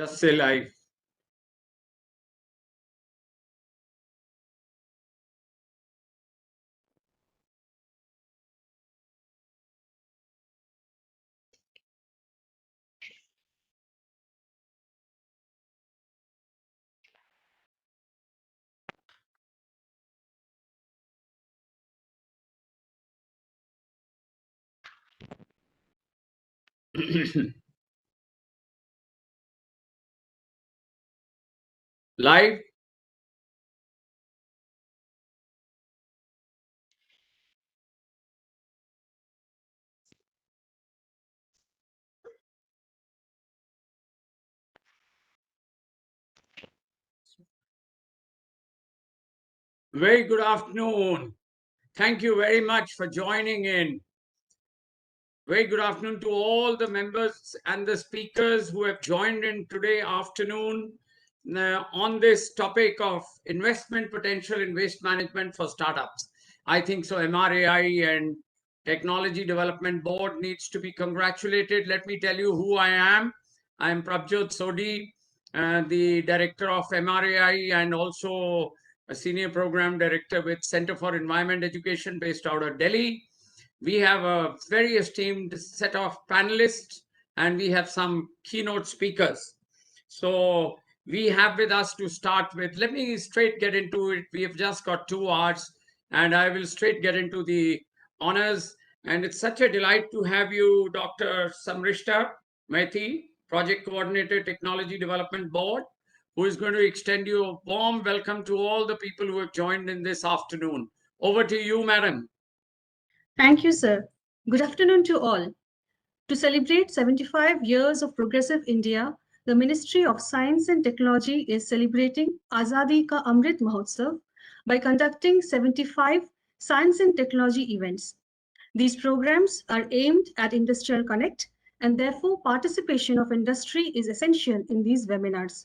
Just say live. Live. Very good afternoon. Thank you very much for joining in. Very good afternoon to all the members and the speakers who have joined in today afternoon on this topic of investment potential in waste management for startups. I think so MRAI and Technology Development Board needs to be congratulated. Let me tell you who I am. I am Prabjot Sodhi, the director of MRAI and also a senior program director with Center for Environment Education based out of Delhi. We have a very esteemed set of panelists and we have some keynote speakers. So we have with us to start with, let me straight get into it. We have just got 2 hours and I will straight get into the honors. And it's such a delight to have you, Dr. Samrishta Maithi, Project Coordinator, Technology Development Board, who is going to extend you a warm welcome to all the people who have joined in this afternoon. Over to you, madam. Thank you, sir. Good afternoon to all. To celebrate 75 years of progressive India, the Ministry of Science and Technology is celebrating Azadi Ka Amrit Mahotsav by conducting 75 science and technology events. These programs are aimed at industrial connect, and therefore participation of industry is essential in these webinars.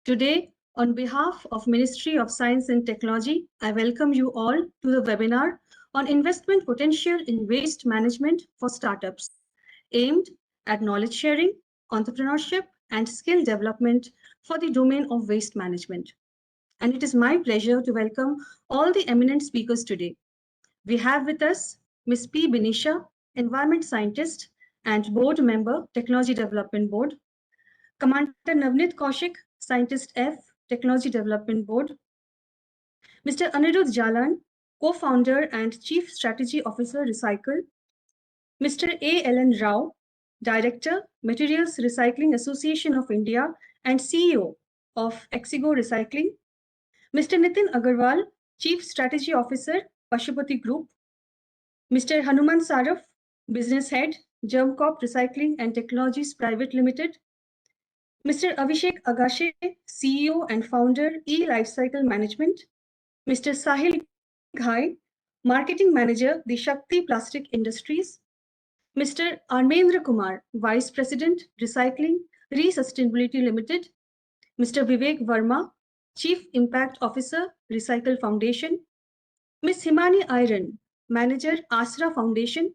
Today, on behalf of Ministry of Science and Technology, I welcome you all to the webinar on investment potential in waste management for startups, aimed at knowledge sharing, entrepreneurship, and skill development for the domain of waste management. And it is my pleasure to welcome all the eminent speakers today. We have with us Ms. P. Binisha, Environment Scientist and Board Member, Technology Development Board, Commander Navnit Kaushik, Scientist F, Technology Development Board, Mr. Anirudh Jalan, Co-founder and Chief Strategy Officer, Recycle, Mr. A. L.N. Rao, Director, Materials Recycling Association of India and CEO of Exigo Recycling, Mr. Nitin Agarwal, Chief Strategy Officer, Pashupati Group, Mr. Hanuman Saraf, Business Head, Germcorp Recycling and Technologies Private Limited, Mr. Abhishek Agashe, CEO and Founder, E-Lifecycle Management, Mr. Sahil Ghai, Marketing Manager, The Shakti Plastic Industries, Mr. Armendra Kumar, Vice President, Recycling, Re-Sustainability Limited, Mr. Vivek Verma, Chief Impact Officer, Recycle Foundation, Ms. Himani Iron, Manager, Asra Foundation,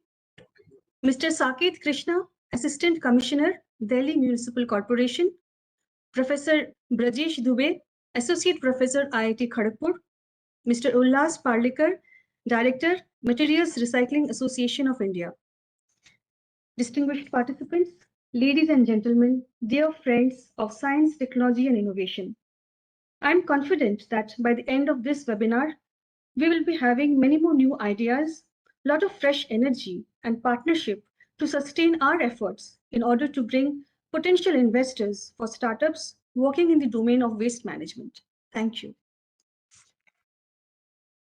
Mr. Saket Krishna, Assistant Commissioner, Delhi Municipal Corporation, Professor Brajesh Dubey, Associate Professor, IIT Kharagpur, Mr. Ullas Parlikar, Director, Materials Recycling Association of India. Distinguished participants, ladies and gentlemen, dear friends of science, technology, and innovation. I'm confident that by the end of this webinar, we will be having many more new ideas, a lot of fresh energy and partnership to sustain our efforts in order to bring potential investors for startups working in the domain of waste management. Thank you.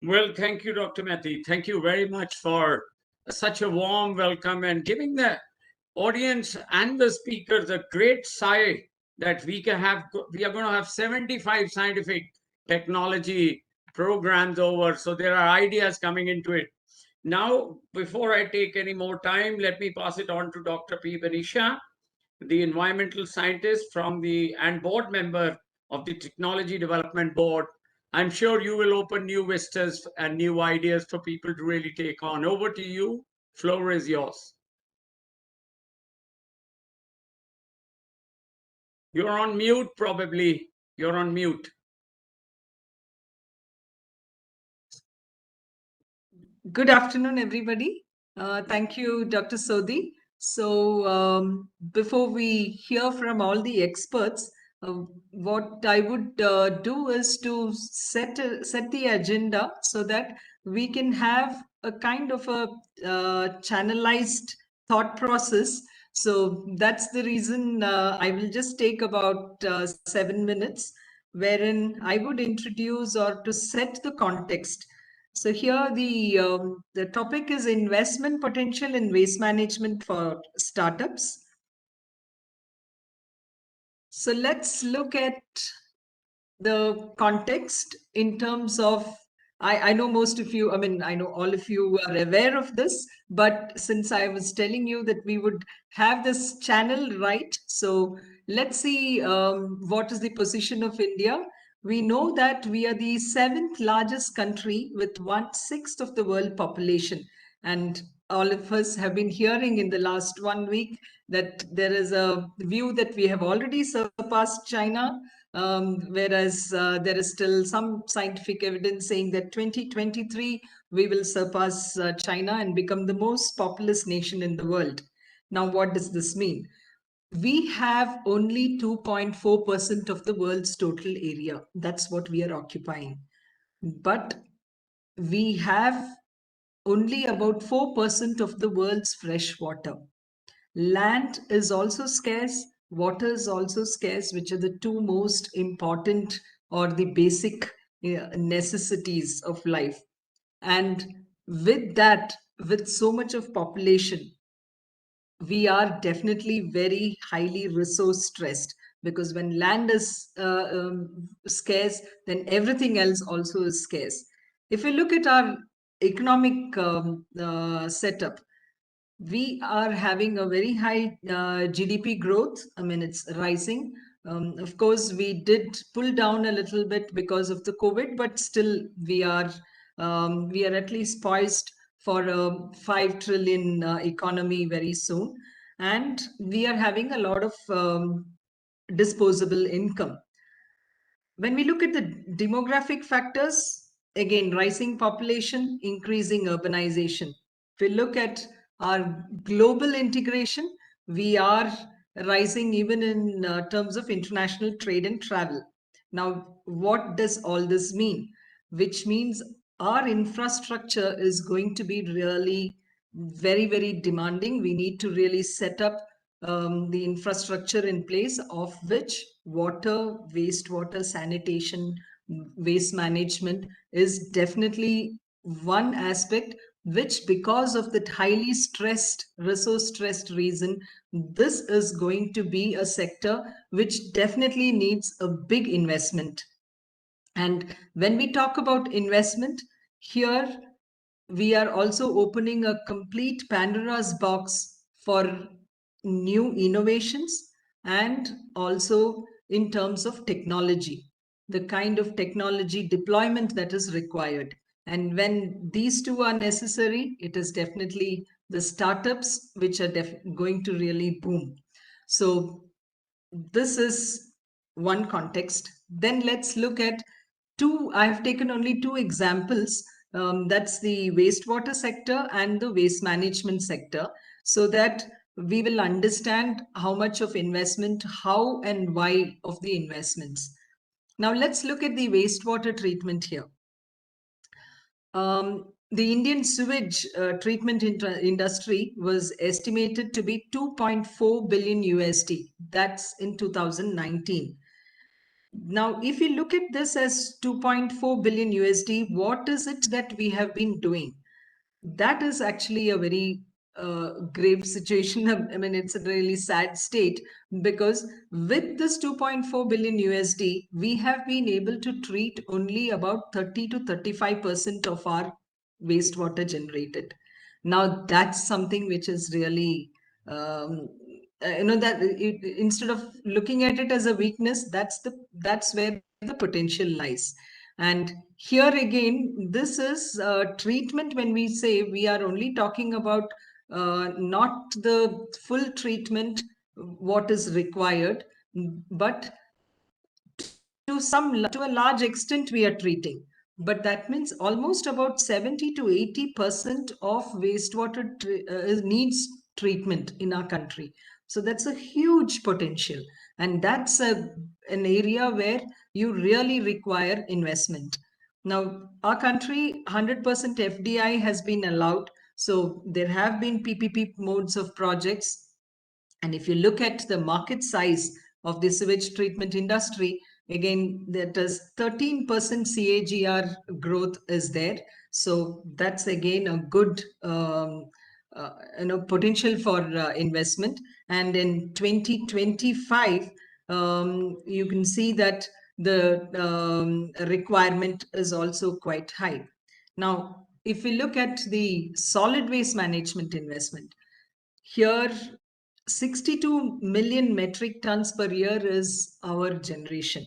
Well, thank you, Dr. Mehti. Thank you very much for such a warm welcome and giving the audience and the speakers a great sigh that we are going to have 75 scientific technology programs over. So there are ideas coming into it. Now, before I take any more time, let me pass it on to Dr. P. Banisha, the environmental scientist and board member of the Technology Development Board. I'm sure you will open new vistas and new ideas for people to really take on. Over to you. Floor is yours. You're on mute, probably. You're on mute. Good afternoon, everybody. Thank you, Dr. Sodhi. So, before we hear from all the experts, what I would do is to set the agenda so that we can have a kind of a channelized thought process. So that's the reason I will just take about 7 minutes, wherein I would introduce or to set the context. So here the topic is investment potential in waste management for startups. So let's look at the context in terms of I know most of you, I mean, I know all of you are aware of this, but since I was telling you that we would have this channel right, so let's see what is the position of India. We know that we are the seventh largest country with 1/6 of the world population. And all of us have been hearing in the last 1 week that there is a view that we have already surpassed China, whereas there is still some scientific evidence saying that 2023 we will surpass China and become the most populous nation in the world. Now, what does this mean? We have only 2.4% of the world's total area. That's what we are occupying. But we have only about 4% of the world's fresh water. Land is also scarce, water is also scarce, which are the two most important or the basic necessities of life. And with that, with so much of population, we are definitely very highly resource stressed, because when land is scarce, then everything else also is scarce. If we look at our economic setup, we are having a very high GDP growth. I mean, it's rising. Of course, we did pull down a little bit because of the COVID, but still we are at least poised for a 5 trillion economy very soon, and we are having a lot of disposable income. When we look at the demographic factors, again, rising population, increasing urbanization. If we look at our global integration, we are rising even in terms of international trade and travel. Now, what does all this mean? Which means our infrastructure is going to be really very, very demanding. We need to really set up the infrastructure in place, of which water, wastewater, sanitation, waste management is definitely one aspect, which, because of that highly stressed, resource stressed reason, this is going to be a sector which definitely needs a big investment. And when we talk about investment, here we are also opening a complete Pandora's box for new innovations, and also in terms of technology, the kind of technology deployment that is required. And when these two are necessary, it is definitely the startups which are going to really boom. So this is one context. Then let's look at two. I have taken only two examples. That's the wastewater sector and the waste management sector, so that we will understand how much of investment, how and why of the investments. Now let's look at the wastewater treatment here. The Indian sewage treatment industry was estimated to be 2.4 billion USD. That's in 2019. Now, if you look at this as 2.4 billion USD, what is it that we have been doing? That is actually a very grave situation. I mean, it's a really sad state, because with this 2.4 billion USD, we have been able to treat only about 30 to 35% of our wastewater generated. Now, that's something which is really, that instead of looking at it as a weakness, that's where the potential lies. And here again, this is treatment. When we say, we are only talking about not the full treatment, what is required. but to a large extent we are treating. But that means almost about 70 to 80% of wastewater needs treatment in our country. So that's a huge potential, and that's an area where you really require investment. Now, our country, 100% FDI has been allowed. So there have been PPP modes of projects. And if you look at the market size of the sewage treatment industry, again, that is 13% CAGR growth is there. So that's again a good potential for investment. And in 2025, you can see that the requirement is also quite high. Now, if we look at the solid waste management investment, here 62 million metric tons per year is our generation,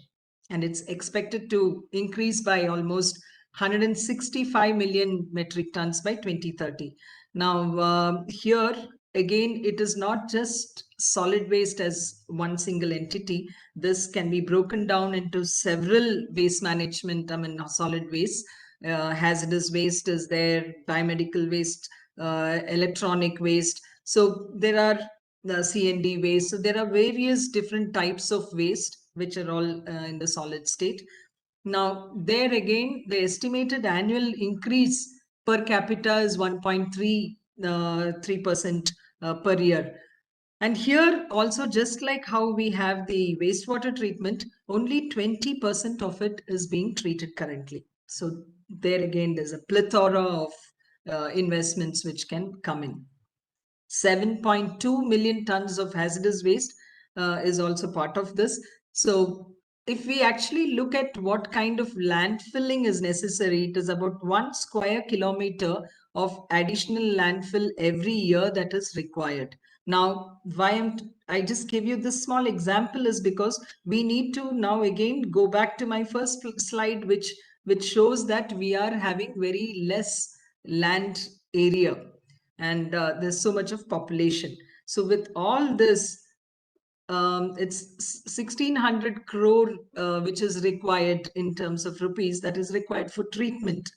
and it's expected to increase by almost 165 million metric tons by 2030. Now, here again, it is not just solid waste as one single entity. This can be broken down into several waste management, solid waste. Hazardous waste is there, biomedical waste, electronic waste. So there are the C&D waste. So there are various different types of waste which are all in the solid state. Now, there again, the estimated annual increase per capita is 1.3% per year. And here also, just like how we have the wastewater treatment, only 20% of it is being treated currently. So there again, there's a plethora of investments which can come in. 7.2 million tons of hazardous waste is also part of this. So if we actually look at what kind of landfilling is necessary, it is about 1 square kilometer of additional landfill every year that is required. Now, I just give you this small example is because we need to now again go back to my first slide, which shows that we are having very less land area, and there's so much of population. So with all this, it's 1600 crore which is required in terms of rupees that is required for treatment.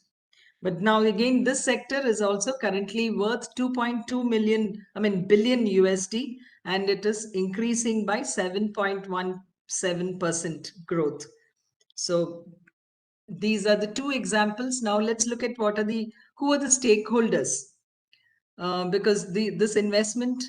But now again, this sector is also currently worth 2.2 billion USD, and it is increasing by 7.17% growth. So these are the two examples. Now let's look at who are the stakeholders, because this investment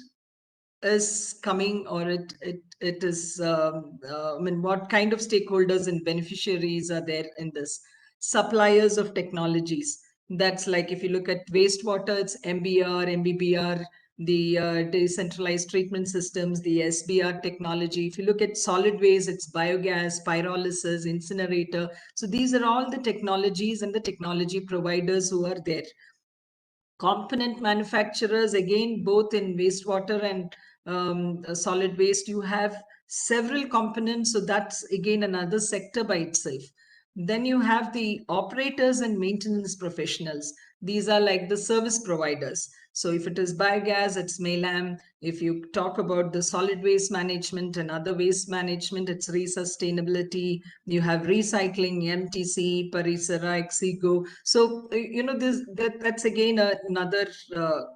is coming, or it is what kind of stakeholders and beneficiaries are there in this? Suppliers of technologies. That's like, if you look at wastewater, it's MBR, MBBR, the decentralized treatment systems, the SBR technology. If you look at solid waste, it's biogas, pyrolysis, incinerator. So these are all the technologies and the technology providers who are there. Component manufacturers, again, both in wastewater and solid waste, you have several components. So that's again another sector by itself. Then you have the operators and maintenance professionals. These are like the service providers. So if it is biogas, it's MELAM. If you talk about the solid waste management and other waste management, it's resustainability. You have recycling, MTC, Parisara, Exigo. So, that's again another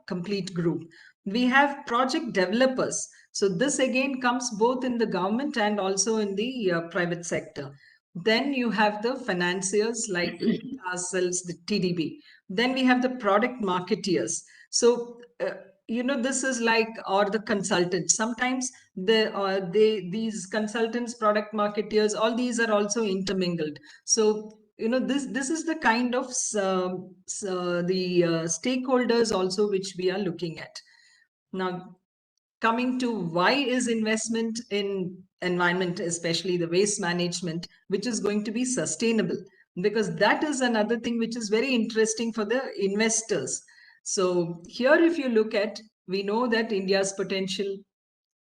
complete group. We have project developers. So this again comes both in the government and also in the private sector. Then you have the financiers like ourselves, the TDB. Then we have the product marketeers. So, this is like, or the consultants. Sometimes these consultants, product marketeers, all these are also intermingled. So, this is the kind of stakeholders also which we are looking at. Now, coming to why is investment in environment, especially the waste management, which is going to be sustainable, because that is another thing which is very interesting for the investors. So here, if you look at, we know that India's potential,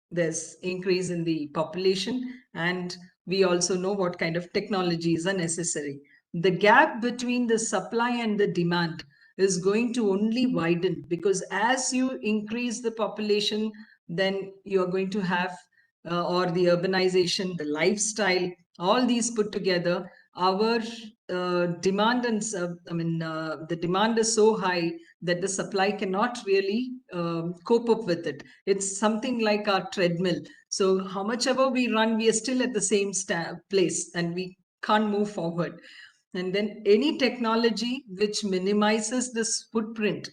there's increase in the population, and we also know what kind of technologies are necessary. The gap between the supply and the demand is going to only widen, because as you increase the population, then you are going to have or the urbanization, the lifestyle, all these put together, our demand and the demand is so high that the supply cannot really cope up with it. It's something like our treadmill. So how much ever we run, we are still at the same place and we can't move forward. And then any technology which minimizes this footprint,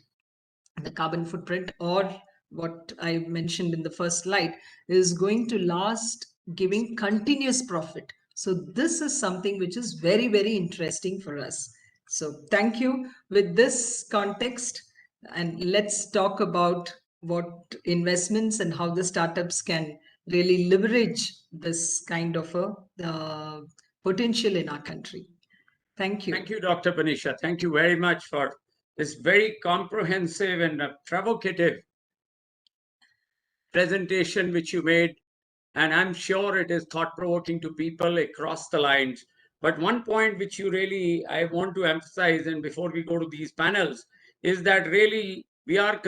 the carbon footprint, or what I mentioned in the first slide, is going to last, giving continuous profit. So this is something which is very, very interesting for us. So thank you. With this context, and let's talk about what investments and how the startups can really leverage this kind of a potential in our country. Thank you. Thank you, Dr. Panisha. Thank you very much for this very comprehensive and provocative presentation which you made. And I'm sure it is thought-provoking to people across the lines. But one point which I want to emphasize, and before we go to these panels, is that really we are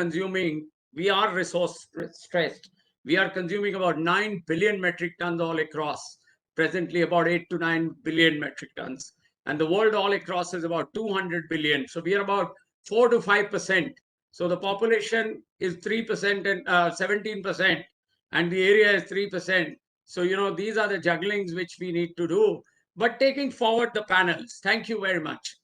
resource stressed. We are consuming about 9 billion metric tons all across, presently about 8 to 9 billion metric tons. And the world all across is about 200 billion. So we are about 4 to 5%. So the population is 3% and 17%, and the area is 3%. So, these are the jugglings which we need to do. But taking forward the panels, thank you very much.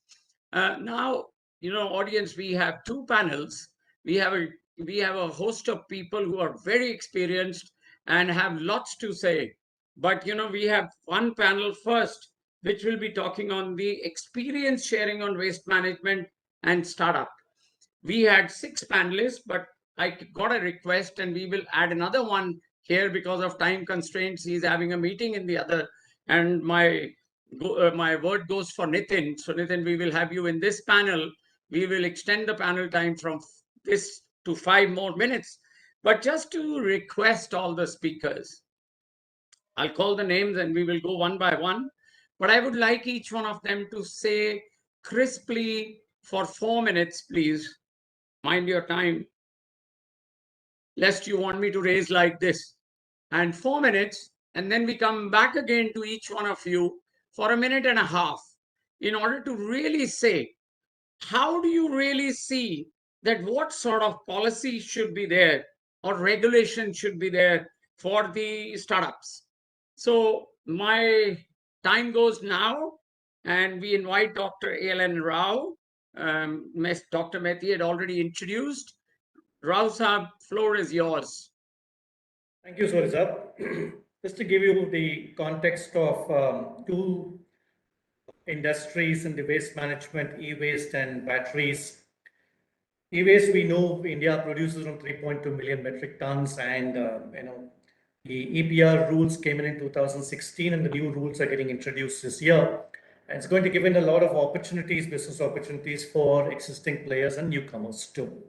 Now, audience, we have two panels. We have a host of people who are very experienced and have lots to say. But, we have one panel first, which will be talking on the experience sharing on waste management and startup. We had 6 panelists, but I got a request and we will add another one here because of time constraints. He's having a meeting in the other, and my word goes for Nitin. So Nitin, we will have you in this panel. We will extend the panel time from this to 5 more minutes. But just to request all the speakers, I'll call the names and we will go one by one. But I would like each one of them to say crisply for 4 minutes, please. Mind your time, lest you want me to raise like this. And 4 minutes, and then we come back again to each one of you for a minute and a half in order to really say, how do you really see that what sort of policy should be there or regulation should be there for the startups? So my time goes now, and we invite Dr. A.L.N. Rao. Dr. Mehti had already introduced. Rao Saab, floor is yours. Thank you, Surizab. Just to give you the context of two industries in the waste management, e-waste and batteries. E-waste, we know India produces around 3.2 million metric tons, and the EPR rules came in 2016, and the new rules are getting introduced this year. And it's going to give in a lot of opportunities, business opportunities for existing players and newcomers too.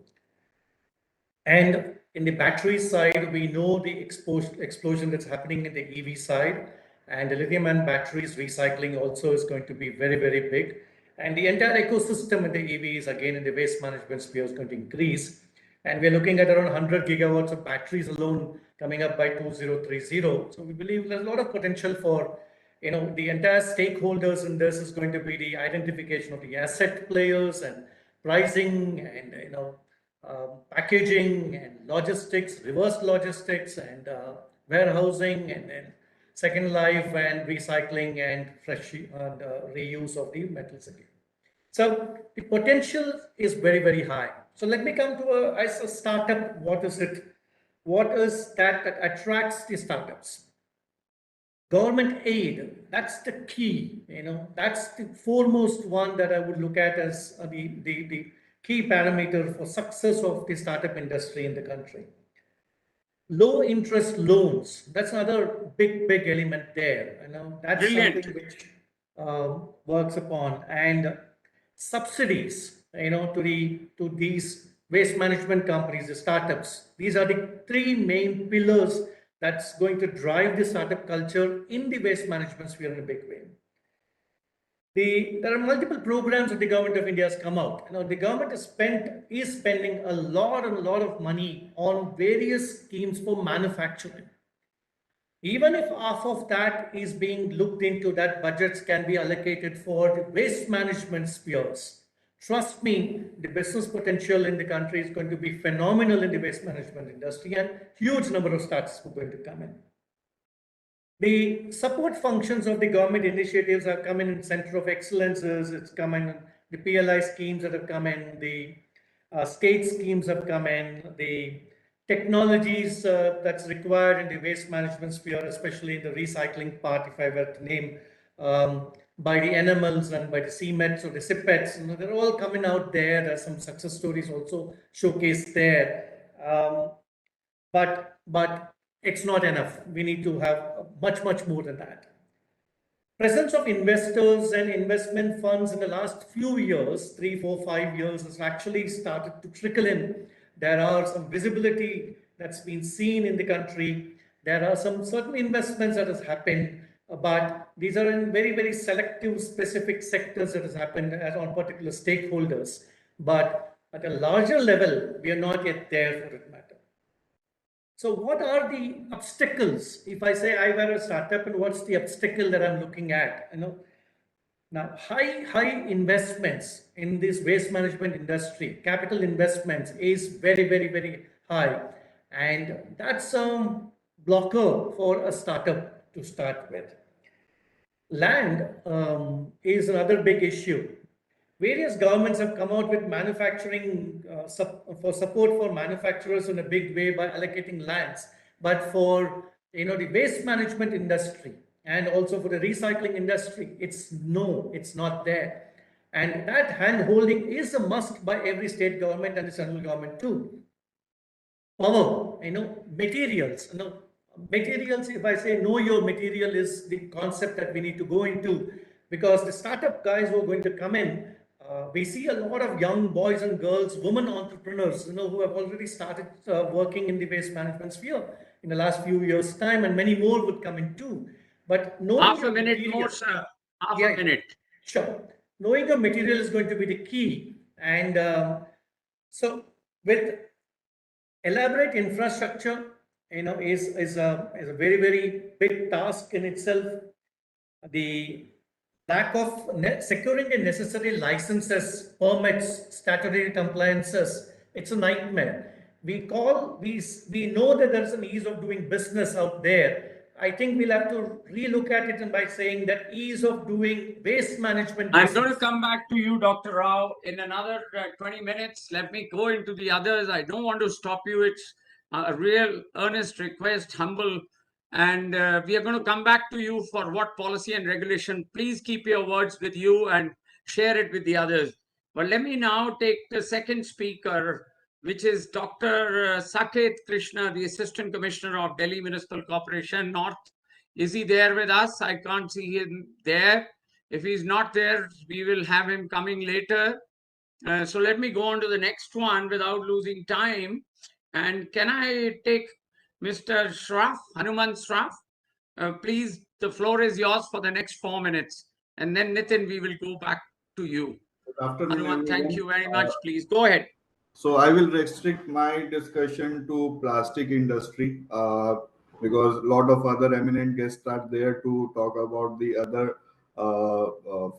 And in the battery side, we know the explosion that's happening in the EV side, and the lithium-ion batteries recycling also is going to be very, very big. And the entire ecosystem in the EVs, again, in the waste management sphere is going to increase. And we're looking at around 100 gigawatts of batteries alone coming up by 2030. So we believe there's a lot of potential for, the entire stakeholders in this is going to be the identification of the asset players and pricing and, packaging and logistics, reverse logistics and warehousing, and then second life and recycling and fresh and reuse of the metals again. So the potential is very, very high. So let me come to as a startup, what is it? What is that attracts the startups? Government aid, that's the key, that's the foremost one that I would look at as the key parameter for success of the startup industry in the country. Low interest loans, that's another big element there. That's Brilliant. something which works upon, and subsidies, to these waste management companies, the startups. These are the 3 main pillars that's going to drive the startup culture in the waste management sphere in a big way. There are multiple programs that the government of India has come out. The government is spending a lot of money on various schemes for manufacturing. Even if half of that is being looked into, that budgets can be allocated for the waste management spheres. Trust me, the business potential in the country is going to be phenomenal in the waste management industry, and huge number of startups are going to come in. The support functions of the government initiatives have come in center of excellences. It's come in the PLI schemes that have come in, the state schemes have come in, the technologies that's required in the waste management sphere, especially in the recycling part, if I were to name, by the NMLs and by the CMETs or the CIPETs, they're all coming out there. There's some success stories also showcased there. But it's not enough. We need to have much more than that. Presence of investors and investment funds in the last few years, 3, 4, 5 years, has actually started to trickle in. There are some visibility that's been seen in the country. There are some certain investments that has happened, but these are in very selective, specific sectors that has happened on particular stakeholders. But at a larger level, we are not yet there for it matter. So what are the obstacles? If I say I were a startup, and what's the obstacle that I'm looking at? Now high investments in this waste management industry, capital investments is very high, and that's a blocker for a startup to start with. Land is another big issue. Various governments have come out with manufacturing for support for manufacturers in a big way by allocating lands. But for the waste management industry and also for the recycling industry, it's not there. And that hand holding is a must by every state government and the central government too. Power, materials, materials, if I say know your material, is the concept that we need to go into, because the startup guys who are going to come in, we see a lot of young boys and girls, women entrepreneurs, who have already started working in the waste management sphere in the last few years' time, and many more would come in too. But knowing Half a your minute material, more, sir. Half yeah, a minute. sure. Knowing your material is going to be the key, and so with elaborate infrastructure, is a very big task in itself. The lack of securing the necessary licenses, permits, statutory compliances, it's a nightmare. We know that there's an ease of doing business out there. I think we'll have to relook at it, and by saying that ease of doing waste management I'm business. going to come back to you, Dr. Rao, in another 20 minutes. Let me go into the others. I don't want to stop you. It's a real earnest request, humble. And we are going to come back to you for what policy and regulation. Please keep your words with you and share it with the others. But let me now take the second speaker, which is Dr. Saket Krishna, the Assistant Commissioner of Delhi Municipal Corporation North. Is he there with us? I can't see him there. If he's not there, we will have him coming later. So let me go on to the next one without losing time. And can I take Mr. Shraff, Hanuman Shraff? Please, the floor is yours for the next 4 minutes. And then Nitin, we will go back to you. Good afternoon, Hanuman, thank everyone. you very much. Please go ahead. So I will restrict my discussion to plastic industry because a lot of other eminent guests are there to talk about the other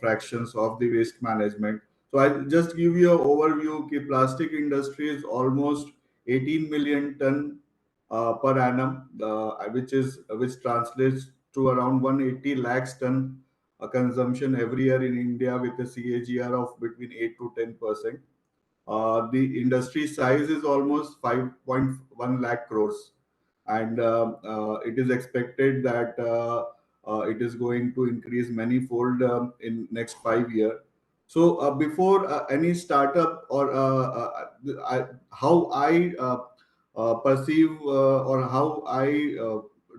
fractions of the waste management. So I just give you an overview. Ki plastic industry is almost 18 million ton per annum, which translates to around 180 lakhs ton consumption every year in India, with a CAGR of between 8 to 10%. The industry size is almost 5.1 lakh crores, and it is expected that it is going to increase manifold in next 5 years. So before any startup or how I perceive or how I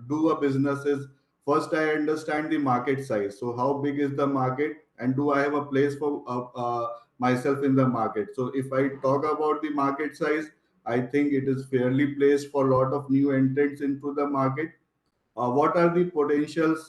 do a business is, first I understand the market size. So how big is the market, and do I have a place for myself in the market? So if I talk about the market size, I think it is fairly placed for a lot of new entrants into the market. What are the potentials?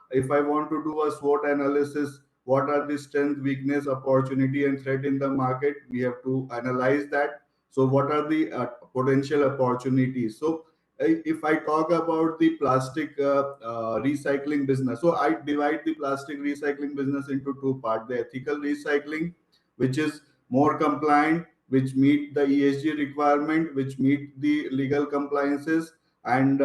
If I want to do a SWOT analysis, what are the strength, weakness, opportunity, and threat in the market? We have to analyze that. So what are the potential opportunities? So if I talk about the plastic recycling business, so I divide the plastic recycling business into two parts: the ethical recycling, which is more compliant, which meet the ESG requirement, which meet the legal compliances, and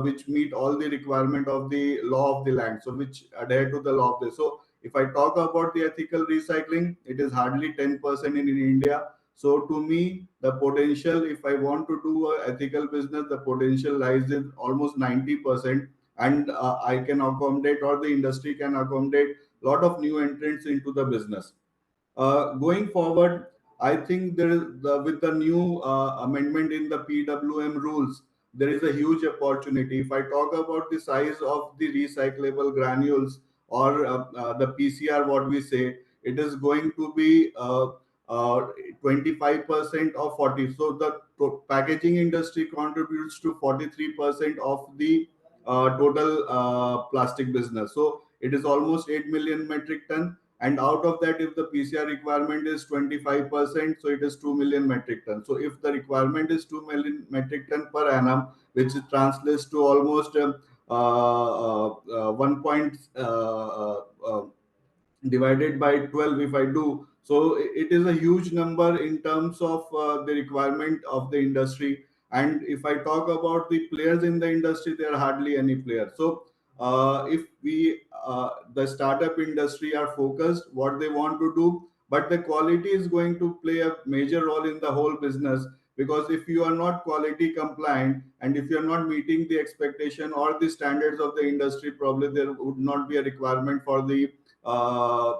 which meet all the requirement of the law of the land, so which adhere to the law of the. So if I talk about the ethical recycling, it is hardly 10% in India. So to me, the potential, if I want to do a ethical business, the potential lies in almost 90%, and I can accommodate, or the industry can accommodate, a lot of new entrants into the business. Going forward, I think there is with the new amendment in the PWM rules, there is a huge opportunity. If I talk about the size of the recyclable granules, or the PCR, what we say, it is going to be 25% of 40. So the packaging industry contributes to 43% of the total plastic business. So it is almost 8 million metric ton, and out of that, if the PCR requirement is 25%, so it is 2 million metric ton. So if the requirement is 2 million metric ton per annum, which translates to almost 1 point divided by 12, if I do, so it is a huge number in terms of the requirement of the industry. And if I talk about the players in the industry, there are hardly any players. So if we the startup industry are focused what they want to do, but the quality is going to play a major role in the whole business, because if you are not quality compliant, and if you are not meeting the expectation or the standards of the industry, probably there would not be a requirement for the uh,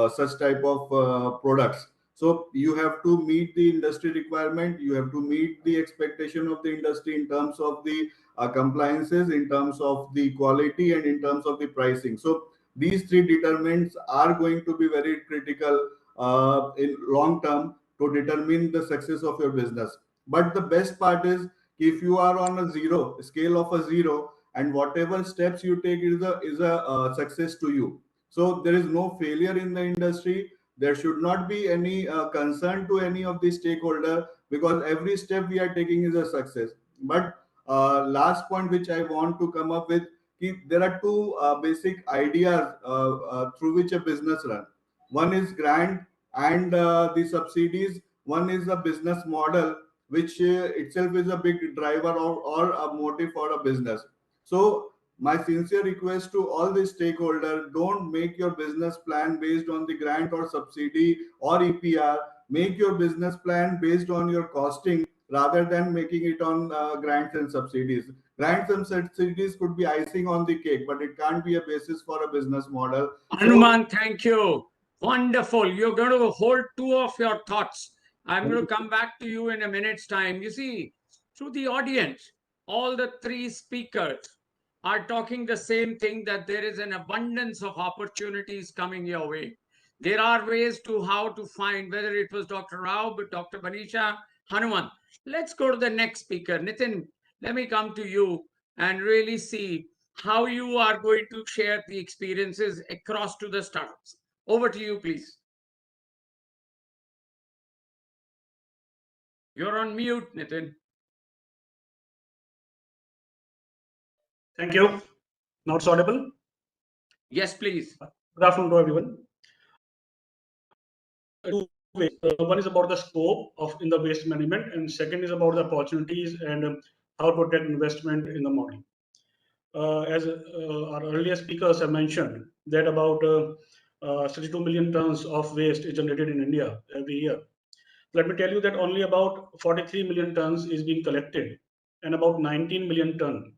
such type of products. So you have to meet the industry requirement, you have to meet the expectation of the industry in terms of the compliances, in terms of the quality, and in terms of the pricing. So these three determinants are going to be very critical in long term to determine the success of your business. But the best part is, if you are on a zero scale of a zero, and whatever steps you take is a success to you. So there is no failure in the industry. There should not be any concern to any of the stakeholder, because every step we are taking is a success. But last point which I want to come up with, there are two basic ideas through which a business run. One is grant and the subsidies. One is a business model, which itself is a big driver, or a motive for a business. So my sincere request to all the stakeholders: don't make your business plan based on the grant or subsidy or EPR. Make your business plan based on your costing, rather than making it on grants and subsidies. Grants and subsidies could be icing on the cake, but it can't be a basis for a business model. So, Hanuman, thank you. Wonderful. You're going to hold two of your thoughts. I'm going to come back to you in a minute's time. You see, through the audience, all the three speakers are talking the same thing, that there is an abundance of opportunities coming your way. There are ways to how to find, whether it was Dr. Rao, but Dr. Banisha, Hanuman. Let's go to the next speaker. Nitin, let me come to you and really see how you are going to share the experiences across to the startups. Over to you, please. You're on mute, Nitin. Thank you. Now it's audible. Yes, please. Good afternoon to everyone. Two ways. One is about the scope of in the waste management, and second is about the opportunities and how to protect investment in the model. As our earlier speakers have mentioned, that about 62 million tons of waste is generated in India every year. Let me tell you that only about 43 million tons is being collected, and about 19 million ton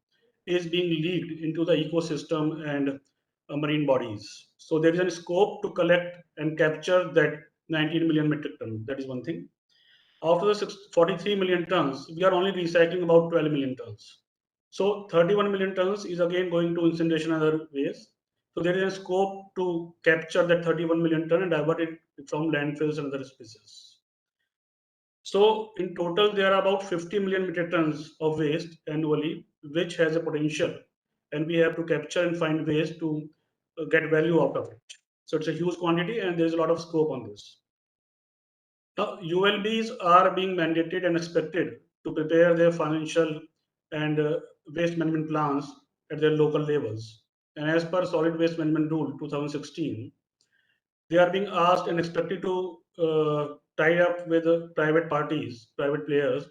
is being leaked into the ecosystem and marine bodies. So there is a scope to collect and capture that 19 million metric ton. That is one thing. Out of the 43 million tons, we are only recycling about 12 million tons. So 31 million tons is again going to incineration and other waste. So there is a scope to capture that 31 million ton and divert it from landfills and other spaces. So in total, there are about 50 million metric tons of waste annually, which has a potential, and we have to capture and find ways to get value out of it. So it's a huge quantity, and there's a lot of scope on this. Now, ULBs are being mandated and expected to prepare their financial and waste management plans at their local levels. And as per Solid Waste Management Rule 2016, they are being asked and expected to tie up with private parties, private players,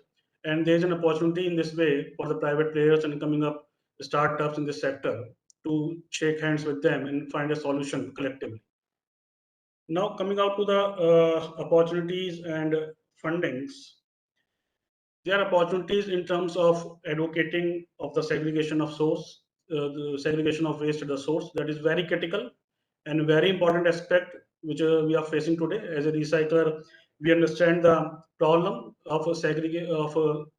and there is an opportunity in this way for the private players and coming up startups in this sector to shake hands with them and find a solution collectively. Now, coming out to the opportunities and fundings, there are opportunities in terms of advocating of the segregation of source, the segregation of waste at the source. That is very critical and very important aspect which we are facing today. As a recycler, we understand the problem of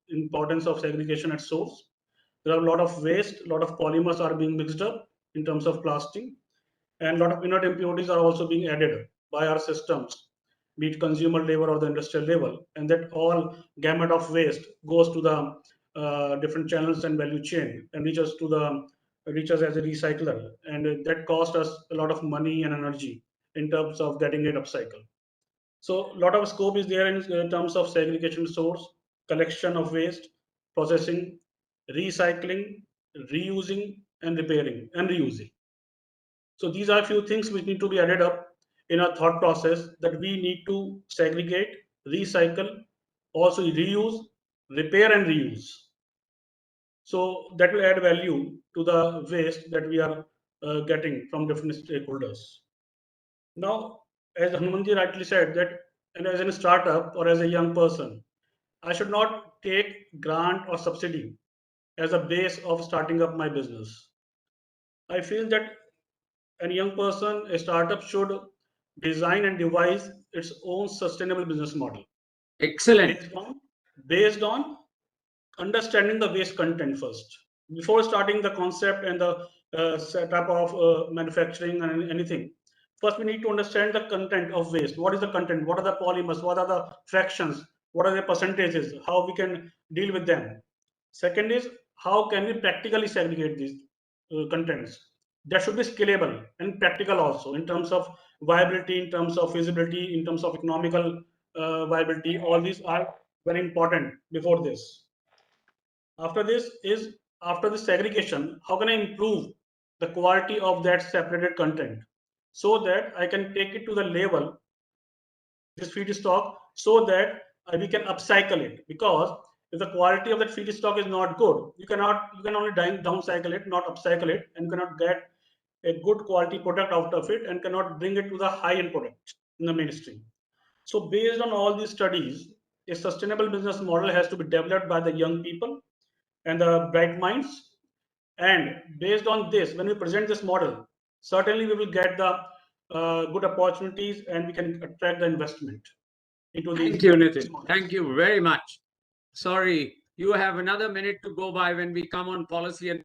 importance of segregation at source. There are a lot of waste, a lot of polymers are being mixed up in terms of plastic, and a lot of inert impurities are also being added by our systems, be it consumer level or the industrial level, and that all gamut of waste goes to the different channels and value chain and reaches as a recycler, and that cost us a lot of money and energy in terms of getting it upcycled. So a lot of scope is there in terms of segregation source, collection of waste, processing, recycling, reusing, and repairing and reusing. So these are a few things which need to be added up in our thought process, that we need to segregate, recycle, also reuse, repair and reuse. So that will add value to the waste that we are getting from different stakeholders. Now, as Hanumanji rightly said, that and as a startup or as a young person, I should not take grant or subsidy as a base of starting up my business. I feel that a young person, a startup should design and devise its own sustainable business model. Excellent. Based on understanding the waste content first. Before starting the concept and the setup of manufacturing and anything, first we need to understand the content of waste. What is the content? What are the polymers? What are the fractions? What are the percentages? How we can deal with them? Second is, how can we practically segregate these contents? That should be scalable and practical also in terms of viability, in terms of feasibility, in terms of economical viability. All these are very important before this. After this is, after the segregation, how can I improve the quality of that separated content so that I can take it to the level, this feedstock, so that we can upcycle it? Because if the quality of that feedstock is not good, you can only downcycle it, not upcycle it, and you cannot get a good quality product out of it and cannot bring it to the high-end product in the mainstream. So based on all these studies, a sustainable business model has to be developed by the young people and the bright minds. And based on this, when we present this model, certainly we will get the good opportunities and we can attract the investment into these. Thank you, Nitin. Thank you very much. Sorry, you have another minute to go by when we come on policy and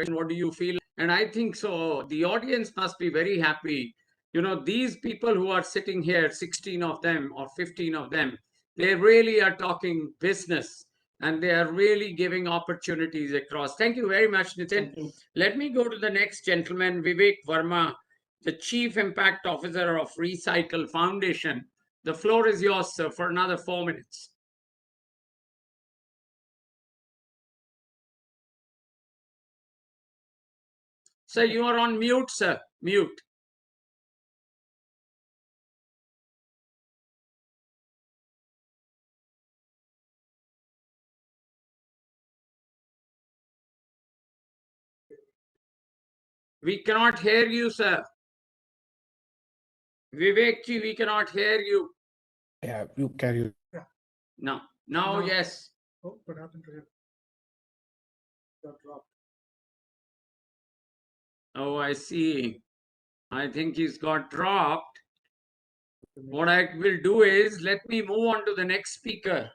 what do you feel? And I think so. The audience must be very happy. You know, these people who are sitting here, 16 of them or 15 of them, they really are talking business and they are really giving opportunities across. Thank you very much, Nitin. Let me go to the next gentleman, Vivek Verma, the Chief Impact Officer of Recycle Foundation. The floor is yours, sir, for another 4 minutes. Sir, you are on mute, sir. Mute. We cannot hear you, sir. Vivekji, we cannot hear you. Yeah, you carry. No. Now, yes. Oh, what happened to him? Got dropped. Oh, I see. I think he's got dropped. What I will do is, let me move on to the next speaker.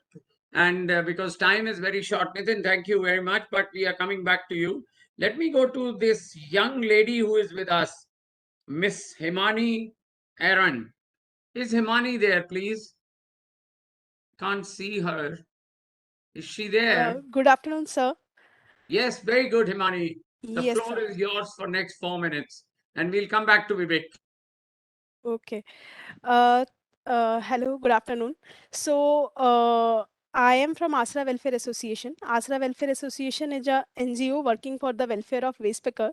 And because time is very short, Nitin, thank you very much, but we are coming back to you. Let me go to this young lady who is with us, Miss Himani Aaron. Is Himani there, please? Can't see her. Is she there? Good afternoon, sir. Yes, very good, Himani. The Yes, floor sir. is yours for next 4 minutes. And we'll come back to Vivek. Okay. Hello, good afternoon. So, I am from Asra Welfare Association. Asra Welfare Association is a NGO working for the welfare of waste picker.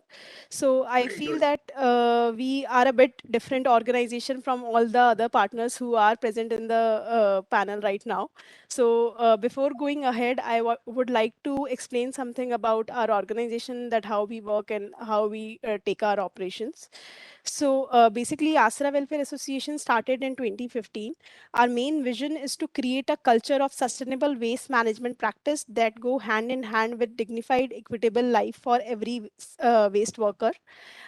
So I Very feel good. that we are a bit different organization from all the other partners who are present in the panel right now. So before going ahead, I would like to explain something about our organization, that how we work and how we take our operations. So basically, Asra Welfare Association started in 2015. Our main vision is to create a culture of sustainable waste management practice that go hand in hand with dignified, equitable life for every waste worker.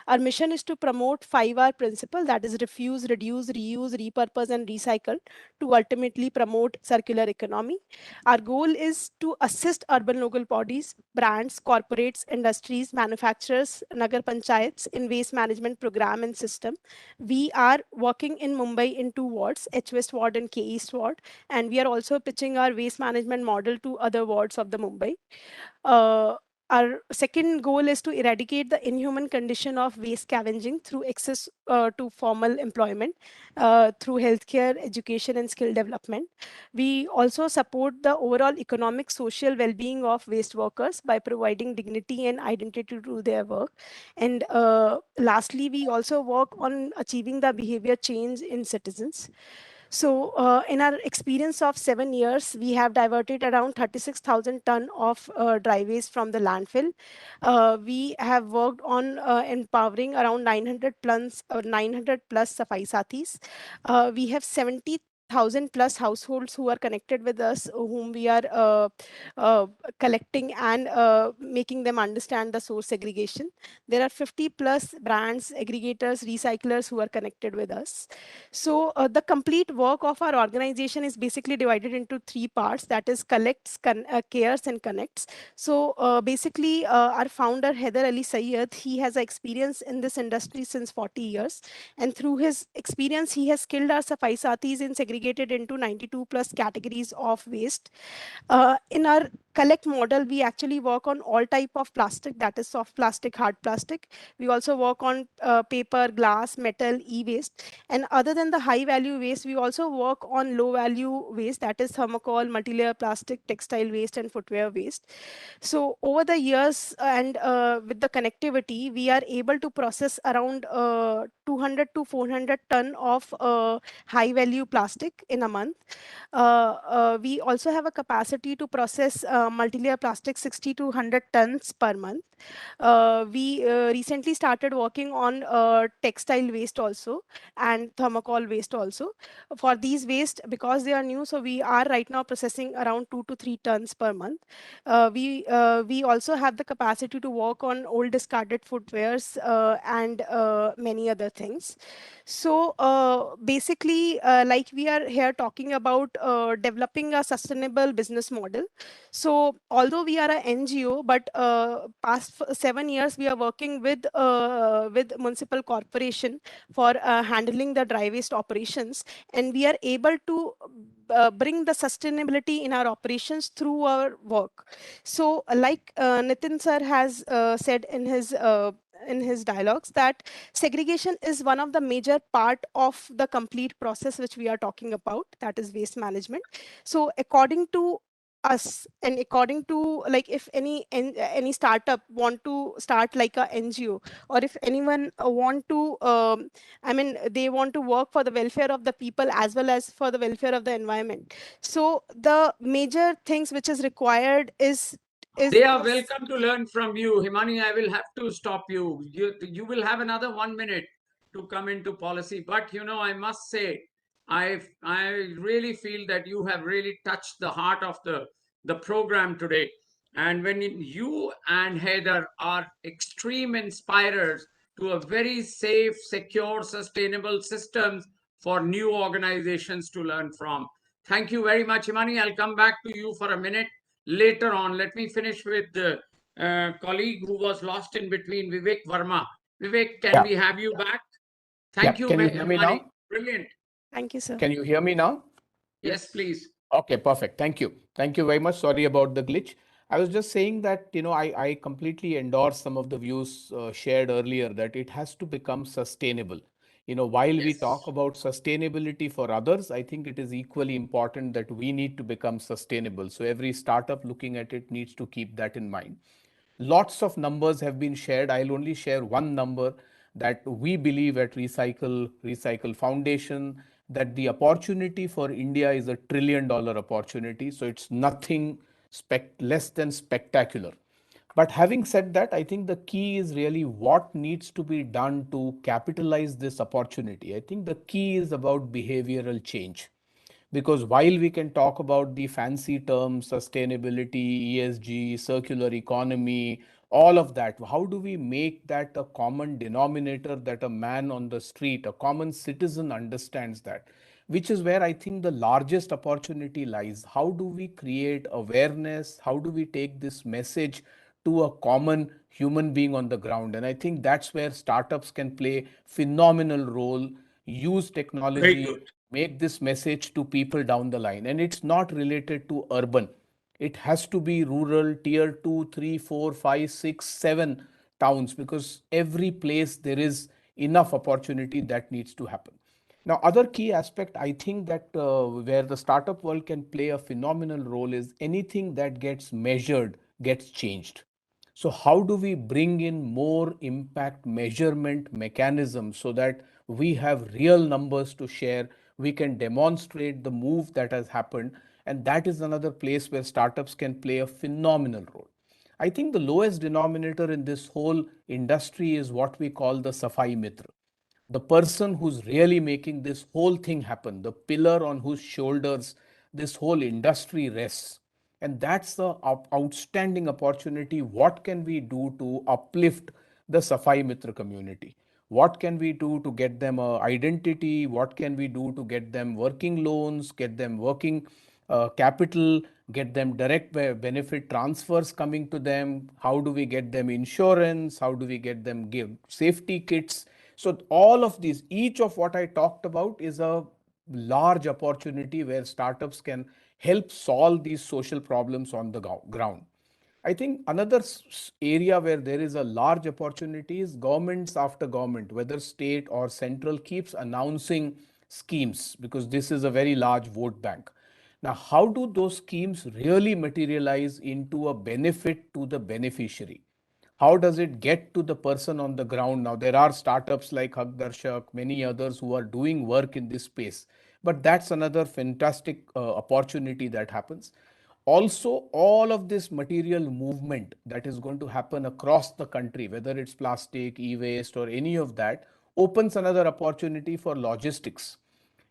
Our mission is to promote 5R principle, that is refuse, reduce, reuse, repurpose, and recycle, to ultimately promote circular economy. Our goal is to assist urban local bodies, brands, corporates, industries, manufacturers, Nagar Panchayats in waste management program and system. We are working in Mumbai in two wards, H West ward and K East ward, and we are also pitching our waste management model to other wards of the Mumbai. Uh, our second goal is to eradicate the inhuman condition of waste scavenging through access to formal employment, through healthcare, education, and skill development. We also support the overall economic, social well-being of waste workers by providing dignity and identity to their work. And lastly, we also work on achieving the behavior change in citizens. So, in our experience of 7 years, we have diverted around 36,000 ton of dry waste from the landfill. We have worked on empowering around 900 plus Safai Sathis. We have 70,000 plus households who are connected with us, whom we are uh, collecting and making them understand the source segregation. There are 50 plus brands, aggregators, recyclers who are connected with us. So the complete work of our organization is basically divided into three parts, that is collects, cares, and connects. So basically our founder Heather Ali Sayed, he has experience in this industry since 40 years, and through his experience he has skilled our Safai Sathis and segregated into 92 plus categories of waste. In our collect model, we actually work on all type of plastic, that is soft plastic, hard plastic. We also work on paper, glass, metal, e-waste. And other than the high value waste, we also work on low value waste, that is thermocol, multi-layer plastic, textile waste, and footwear waste. So over the years and with the connectivity, we are able to process around 200 to 400 ton of high value plastic in a month. We also have a capacity to process multi-layer plastic 60 to 100 tons per month. We recently started working on textile waste also and thermocol waste also. For these waste, because they are new, so we are right now processing around 2 to 3 tons per month. We also have the capacity to work on old discarded footwears and many other things. So basically, like we are here talking about developing a sustainable business model. So although we are a NGO, but past 7 years we are working with municipal corporation for handling the dry waste operations, and we are able to bring the sustainability in our operations through our work. So like Nitin sir has said in his dialogues, that segregation is one of the major part of the complete process which we are talking about, that is waste management. So according to us, and according to, like, if any startup want to start like a NGO, or if anyone want to I mean they want to work for the welfare of the people as well as for the welfare of the environment, so the major things which is required is They are this. welcome to learn from you. Himani, I will have to stop you. You will have another 1 minute to come into policy. But, I must say, I really feel that you have really touched the heart of the program today. And when you and Heather are extreme inspirers to a very safe, secure, sustainable systems for new organizations to learn from. Thank you very much, Himani. I'll come back to you for a minute later on. Let me finish with the colleague who was lost in between, Vivek Verma. Vivek, can Yeah, we have you back? yeah. Thank you, Can you hear me Himani. now? Brilliant. Thank you, sir. Can you hear me now? Yes, please. Okay, perfect. Thank you. Thank you very much. Sorry about the glitch. I was just saying that, I completely endorse some of the views shared earlier, that it has to become sustainable. While we Yes. talk about sustainability for others, I think it is equally important that we need to become sustainable. So every startup looking at it needs to keep that in mind. Lots of numbers have been shared. I'll only share one number that we believe at Recycle Foundation, that the opportunity for India is $1 trillion opportunity. So it's nothing less than spectacular. But having said that, I think the key is really what needs to be done to capitalize this opportunity. I think the key is about behavioral change. Because while we can talk about the fancy terms, sustainability, ESG, circular economy, all of that, how do we make that a common denominator that a man on the street, a common citizen understands that? Which is where I think the largest opportunity lies. How do we create awareness? How do we take this message to a common human being on the ground? And I think that's where startups can play phenomenal role, use Very technology, good. make this message to people down the line. And it's not related to urban. It has to be rural, tier 2, 3, 4, 5, 6, 7 towns, because every place there is enough opportunity that needs to happen. Now, other key aspect I think that where the startup world can play a phenomenal role is anything that gets measured gets changed. So how do we bring in more impact measurement mechanisms so that we have real numbers to share? We can demonstrate the move that has happened. And that is another place where startups can play a phenomenal role. I think the lowest denominator in this whole industry is what we call the Safai Mitra, the person who's really making this whole thing happen, the pillar on whose shoulders this whole industry rests. And that's the outstanding opportunity. What can we do to uplift the Safai Mitra community? What can we do to get them a identity? What can we do to get them working loans, get them working capital, get them direct benefit transfers coming to them? How do we get them insurance? How do we get them give safety kits? So all of these, each of what I talked about is a large opportunity where startups can help solve these social problems on the ground. I think another area where there is a large opportunity is governments after government, whether state or central, keeps announcing schemes because this is a very large vote bank. Now, how do those schemes really materialize into a benefit to the beneficiary? How does it get to the person on the ground? Now, there are startups like Hak Darshak, many others who are doing work in this space, but that's another fantastic opportunity that happens. Also, all of this material movement that is going to happen across the country, whether it's plastic, e-waste, or any of that, opens another opportunity for logistics.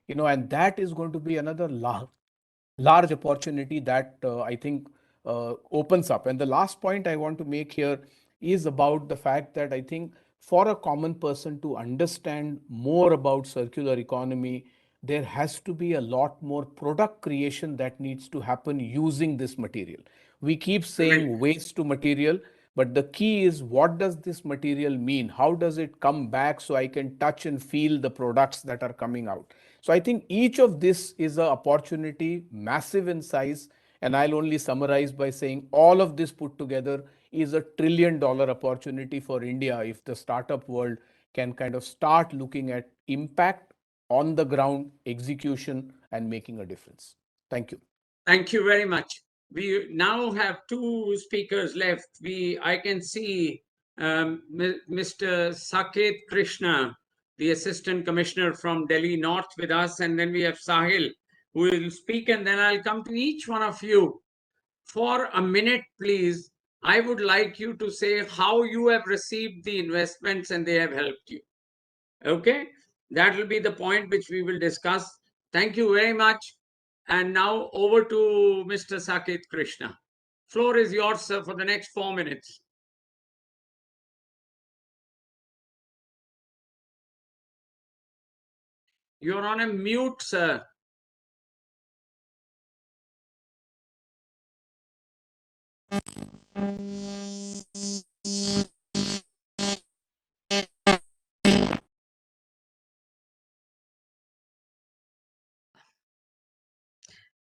And that is going to be another large opportunity that I think opens up. And the last point I want to make here is about the fact that I think for a common person to understand more about circular economy, there has to be a lot more product creation that needs to happen using this material. We keep Very saying waste to material, but the key is, what does this material mean? How does it come back so I can touch and feel the products that are coming out? So I think each of this is an opportunity, massive in size. And I'll only summarize by saying all of this put together is $1 trillion opportunity for India if the startup world can kind of start looking at impact on the ground, execution, and making a difference. Thank you. Thank you very much. We now have two speakers left. I can see Mr. Saket Krishna, the Assistant Commissioner from Delhi North with us, and then we have Sahil who will speak, and then I'll come to each one of you. For a minute, please, I would like you to say how you have received the investments and they have helped you. Okay? That will be the point which we will discuss. Thank you very much. And now over to Mr. Saket Krishna. Floor is yours, sir, for the next 4 minutes. You're on a mute, sir.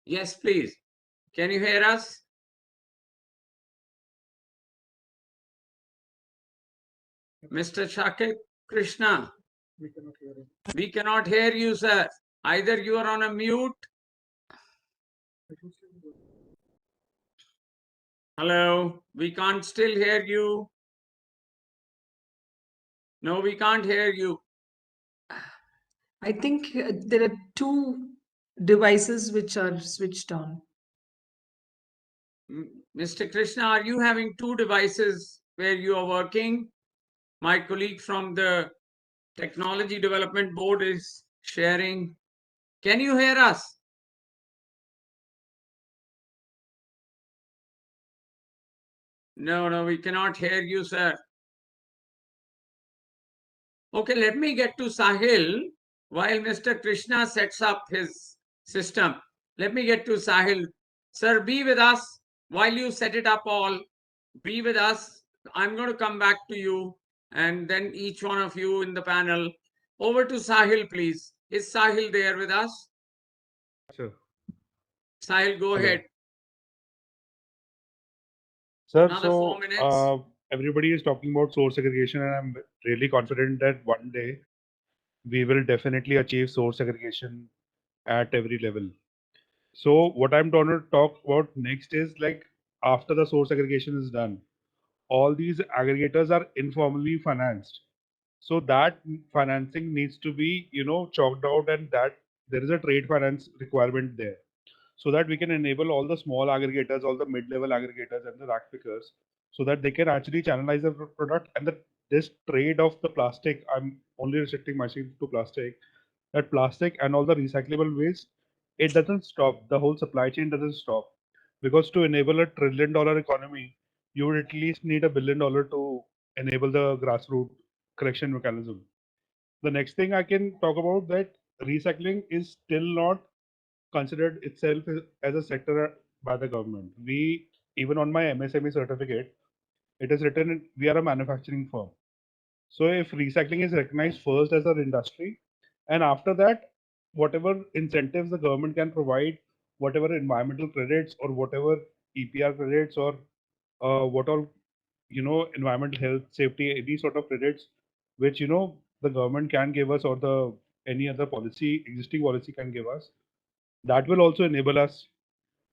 Yes, please. Can you hear us? Mr. Saket Krishna. We cannot hear you, sir. Either you are on a mute. Hello, we can't still hear you. No, we can't hear you. I think there are two devices which are switched on. Mr. Krishna, are you having two devices where you are working? My colleague from the Technology Development Board is sharing. Can you hear us? No, we cannot hear you, sir. Okay, let me get to Sahil while Mr. Krishna sets up his system. Let me get to Sahil. Sir, be with us while you set it up all. Be with us. I'm going to come back to you and then each one of you in the panel. Over to Sahil, please. Is Sahil there with us? Sure. Sahil, go Hello. ahead. Sir, Another 4 minutes. everybody is talking about source segregation, and I'm really confident that one day we will definitely achieve source segregation at every level. So, what I'm going to talk about next is like after the source segregation is done, all these aggregators are informally financed. So that financing needs to be, chalked out, and that there is a trade finance requirement there, so that we can enable all the small aggregators, all the mid-level aggregators, and the rack pickers, so that they can actually channelize the product. And this trade of the plastic, I'm only restricting myself to plastic, that plastic and all the recyclable waste, it doesn't stop. The whole supply chain doesn't stop, because to enable $1 trillion economy, you would at least need $1 billion to enable the grassroots collection mechanism. The next thing I can talk about, that recycling is still not considered itself as a sector by the government. We, even on my MSME certificate, it is written we are a manufacturing firm. So if recycling is recognized first as an industry, and after that, whatever incentives the government can provide, whatever environmental credits or whatever EPR credits, or what all, environmental health, safety, any sort of credits which, the government can give us, or the any other policy, existing policy can give us, that will also enable us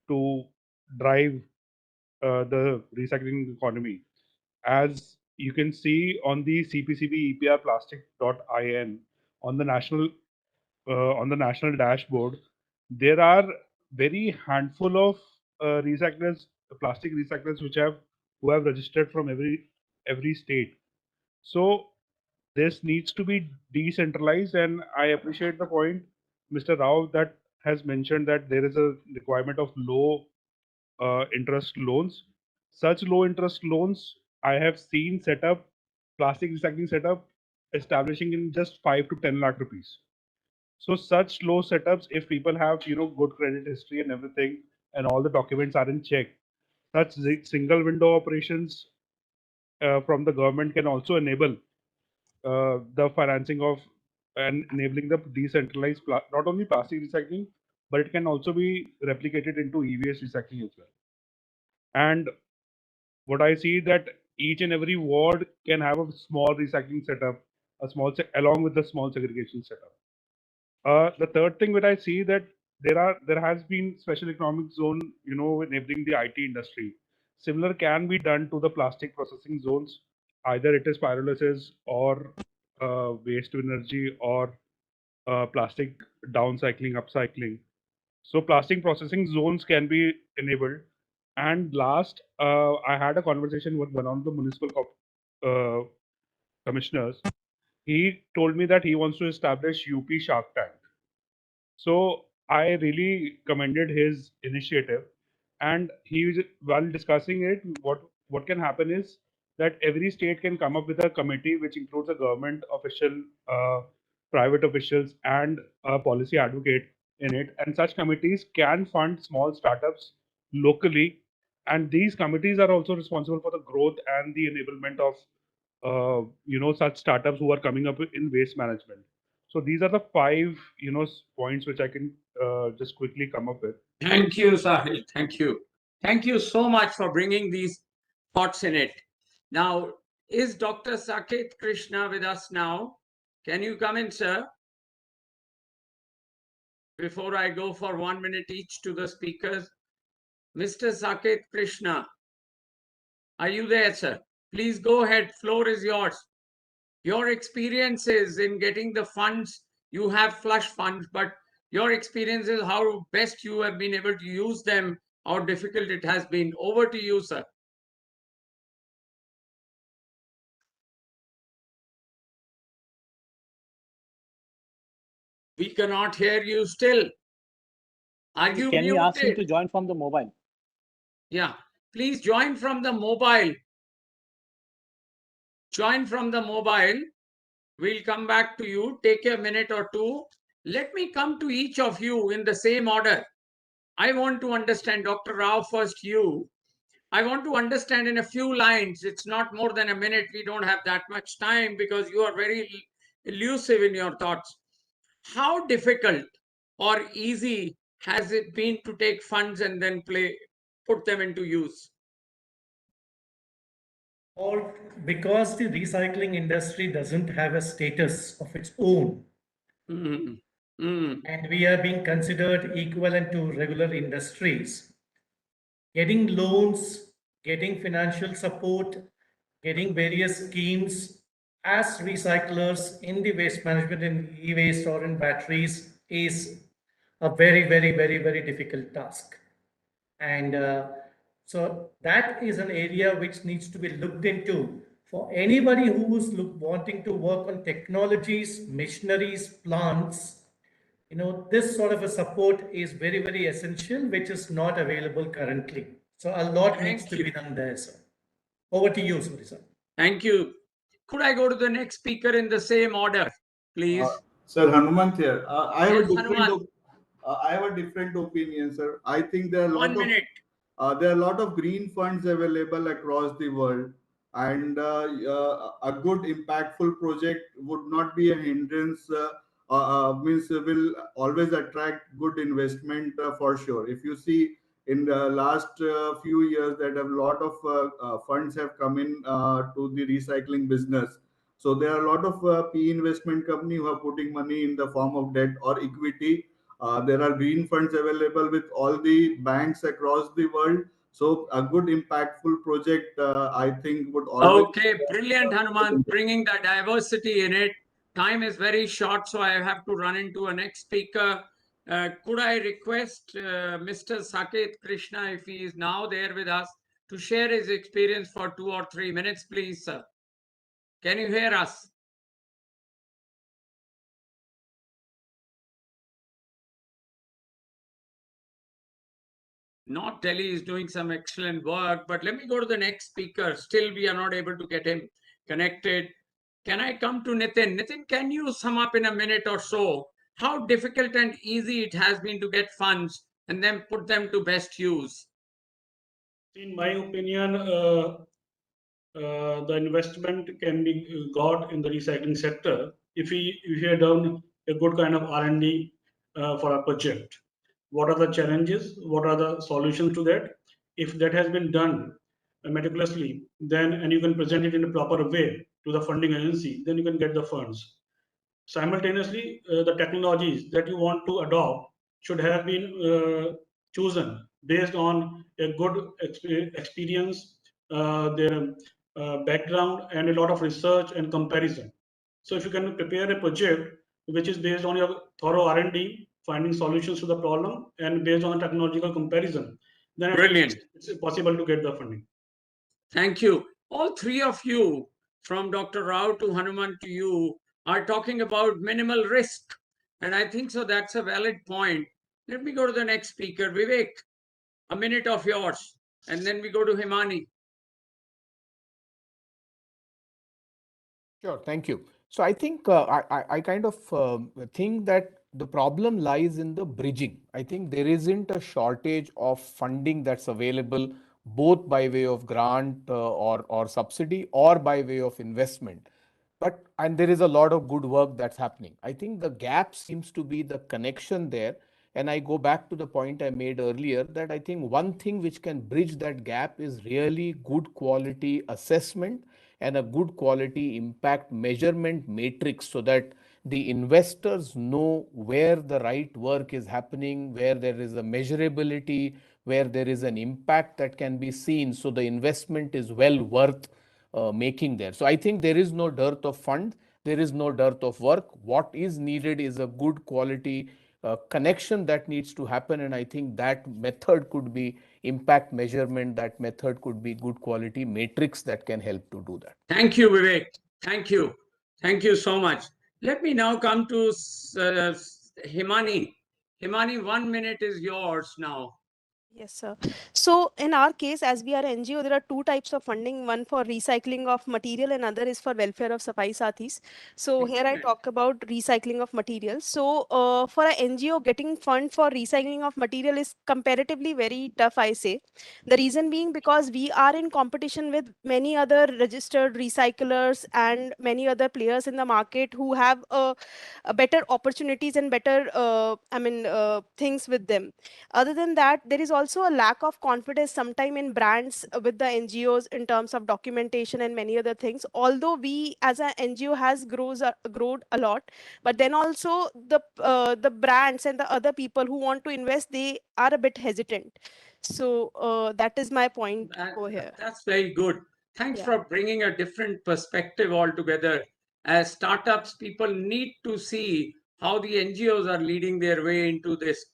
to drive the recycling economy. As you can see on the CPCB EPR plastic.in on the national dashboard, there are very handful of recyclers, plastic recyclers, who have registered from every state. So this needs to be decentralized, and I appreciate the point Mr. Rao that has mentioned that there is a requirement of low interest loans. Such low interest loans I have seen set up, plastic recycling setup establishing in just 5 to 10 lakh rupees. So such low setups, if people have good credit history and everything, and all the documents are in check, such single window operations from the government can also enable the financing of and enabling the decentralized not only plastic recycling, but it can also be replicated into e-waste recycling as well. And what I see that each and every ward can have a small recycling setup, along with the small segregation setup. The third thing that I see, that there has been special economic zone, enabling the IT industry. Similar can be done to the plastic processing zones. Either it is pyrolysis or waste to energy, or plastic downcycling, upcycling. So plastic processing zones can be enabled. And last, I had a conversation with one of the municipal commissioners. He told me that he wants to establish UP Shark Tank. So I really commended his initiative, and while discussing it, what can happen is that every state can come up with a committee which includes a government official, private officials, and a policy advocate in it, and such committees can fund small startups locally, and these committees are also responsible for the growth and the enablement of such startups who are coming up in waste management. So these are the five, points which I can just quickly come up with. Thank you, Sahil. Thank you. Thank you so much for bringing these thoughts in it. Now, is Dr. Saket Krishna with us now? Can you come in, sir? Before I go for 1 minute each to the speakers, Mr. Saket Krishna, are you there, sir? Please go ahead. Floor is yours. Your experiences in getting the funds, you have flush funds, but your experience is how best you have been able to use them, how difficult it has been. Over to you, sir. We cannot hear you still. Are you Can we ask him to muted? join from the mobile? Yeah, please join from the mobile. Join from the mobile. We'll come back to you. Take a minute or two. Let me come to each of you in the same order. I want to understand, Dr. Rao, first you. I want to understand in a few lines. It's not more than a minute. We don't have that much time because you are very elusive in your thoughts. How difficult or easy has it been to take funds and then put them into use? Or because the recycling industry doesn't have a status of its own, Mm. Mm. and we are being considered equivalent to regular industries, getting loans, getting financial support, getting various schemes as recyclers in the waste management, in e-waste or in batteries is a very, very, very, very difficult task. And so that is an area which needs to be looked into for anybody who is wanting to work on technologies, machineries, plants. This sort of a support is very, very essential, which is not available currently. So a lot needs Thank to you. be done there, sir. Over to you, Suri sir. Thank you. Could I go to the next speaker in the same order, please? Sir Hanumant here. Yes, Hanuman. I have a different opinion, sir. I think there are a 1 lot of minute. there are a lot of green funds available across the world, and a good impactful project would not be a hindrance. Means will always attract good investment for sure. If you see in the last few years, that a lot of funds have come in to the recycling business. So there are a lot of PE investment company who are putting money in the form of debt or equity. There are green funds available with all the banks across the world. So a good impactful project, I think, would always. Okay, brilliant, Hanuman, bringing the diversity in it. Time is very short, so I have to run into a next speaker. Could I request Mr. Saket Krishna, if he is now there with us, to share his experience for 2 or 3 minutes, please, sir? Can you hear us? North Delhi is doing some excellent work, but let me go to the next speaker. Still, we are not able to get him connected. Can I come to Nitin? Nitin, can you sum up in a minute or so how difficult and easy it has been to get funds and then put them to best use? In my opinion, the investment can be got in the recycling sector if we have done a good kind of R&D for a project. What are the challenges? What are the solutions to that? If that has been done meticulously, then and you can present it in a proper way to the funding agency, then you can get the funds. Simultaneously, the technologies that you want to adopt should have been chosen based on a good experience, their background, and a lot of research and comparison. So if you can prepare a project which is based on your thorough R&D, finding solutions to the problem, and based on a technological comparison, then I think it's possible to get the funding. Thank you. All three of you, from Dr. Rao to Hanuman to you, are talking about minimal risk. And I think so that's a valid point. Let me go to the next speaker. Vivek, a minute of yours. And then we go to Himani. Sure, thank you. So I think I kind of think that the problem lies in the bridging. I think there isn't a shortage of funding that's available both by way of grant or subsidy or by way of investment. And there is a lot of good work that's happening. I think the gap seems to be the connection there. And I go back to the point I made earlier that I think one thing which can bridge that gap is really good quality assessment and a good quality impact measurement matrix so that the investors know where the right work is happening, where there is a measurability, where there is an impact that can be seen, so the investment is well worth making there. So I think there is no dearth of fund, there is no dearth of work. What is needed is a good quality connection that needs to happen, and I think that method could be impact measurement, that method could be good quality matrix that can help to do that. Thank you, Vivek. Thank you. Thank you so much. Let me now come to Himani. Himani, 1 minute is yours now. Yes, sir. So in our case, as we are NGO, there are two types of funding, one for recycling of material and other is for welfare of Safai Sathis. So here I Excellent. talk about recycling of material. So for an NGO, getting fund for recycling of material is comparatively very tough, I say. The reason being because we are in competition with many other registered recyclers and many other players in the market who have better opportunities and better, things with them. Other than that, there is also a lack of confidence sometime in brands with the NGOs in terms of documentation and many other things. Although we as an NGO has grown a lot, but then also the brands and the other people who want to invest, they are a bit hesitant. So that is my point over here. That's very good. Thanks Yeah. for bringing a different perspective altogether. As startups, people need to see how the NGOs are leading their way into this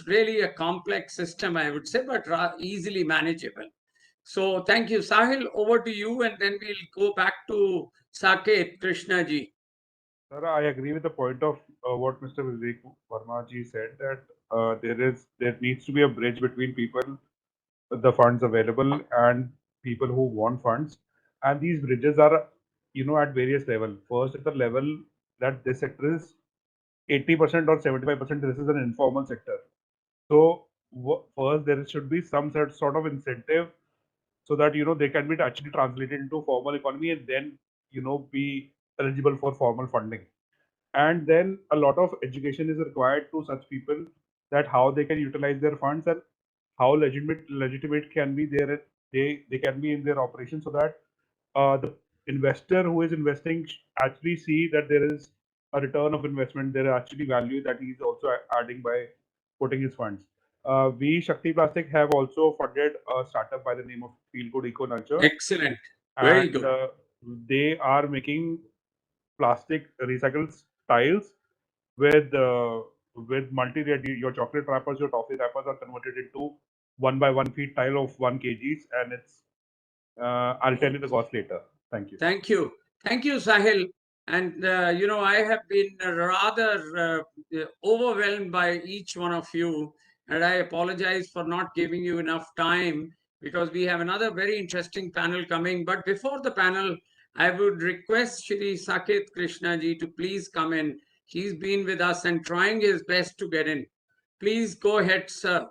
really a complex system, I would say, but easily manageable. So thank you, Sahil. Over to you, and then we'll go back to Saket Krishna ji. Sir, I agree with the point of what Mr. Vivek Verma ji said, that there needs to be a bridge between people, the funds available, and people who want funds, and these bridges are, at various level. First, at the level that this sector is 80% or 75%, this is an informal sector. So first, there should be some sort of incentive so that they can be actually translated into formal economy and then be eligible for formal funding. And then a lot of education is required to such people, that how they can utilize their funds and how legitimate can be they can be in their operation, so that the investor who is investing actually see that there is a return of investment, there are actually value that he's also adding by putting his funds. We Shakti Plastic have also funded a startup by the name of Feel Good Eco Nurture, Excellent. Very and good. they are making plastic recycled tiles with multi-layered. Your chocolate wrappers, your toffee wrappers are converted into 1 by 1 feet tile of 1 kg, and it's I'll tell you the cost later. Thank you. Thank you. Thank you, Sahil. And, I have been rather overwhelmed by each one of you. And I apologize for not giving you enough time because we have another very interesting panel coming. But before the panel, I would request Shri Saket Krishna ji to please come in. He's been with us and trying his best to get in. Please go ahead, sir.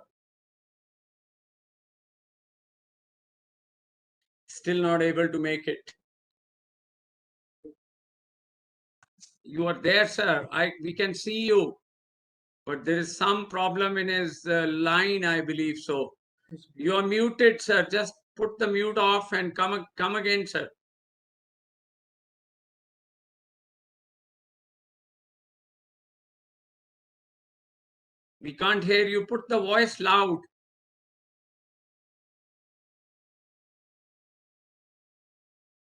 Still not able to make it. You are there, sir. We can see you, but there is some problem in his line, I believe so. You are muted, sir. Just put the mute off and come again, sir. We can't hear you. Put the voice loud.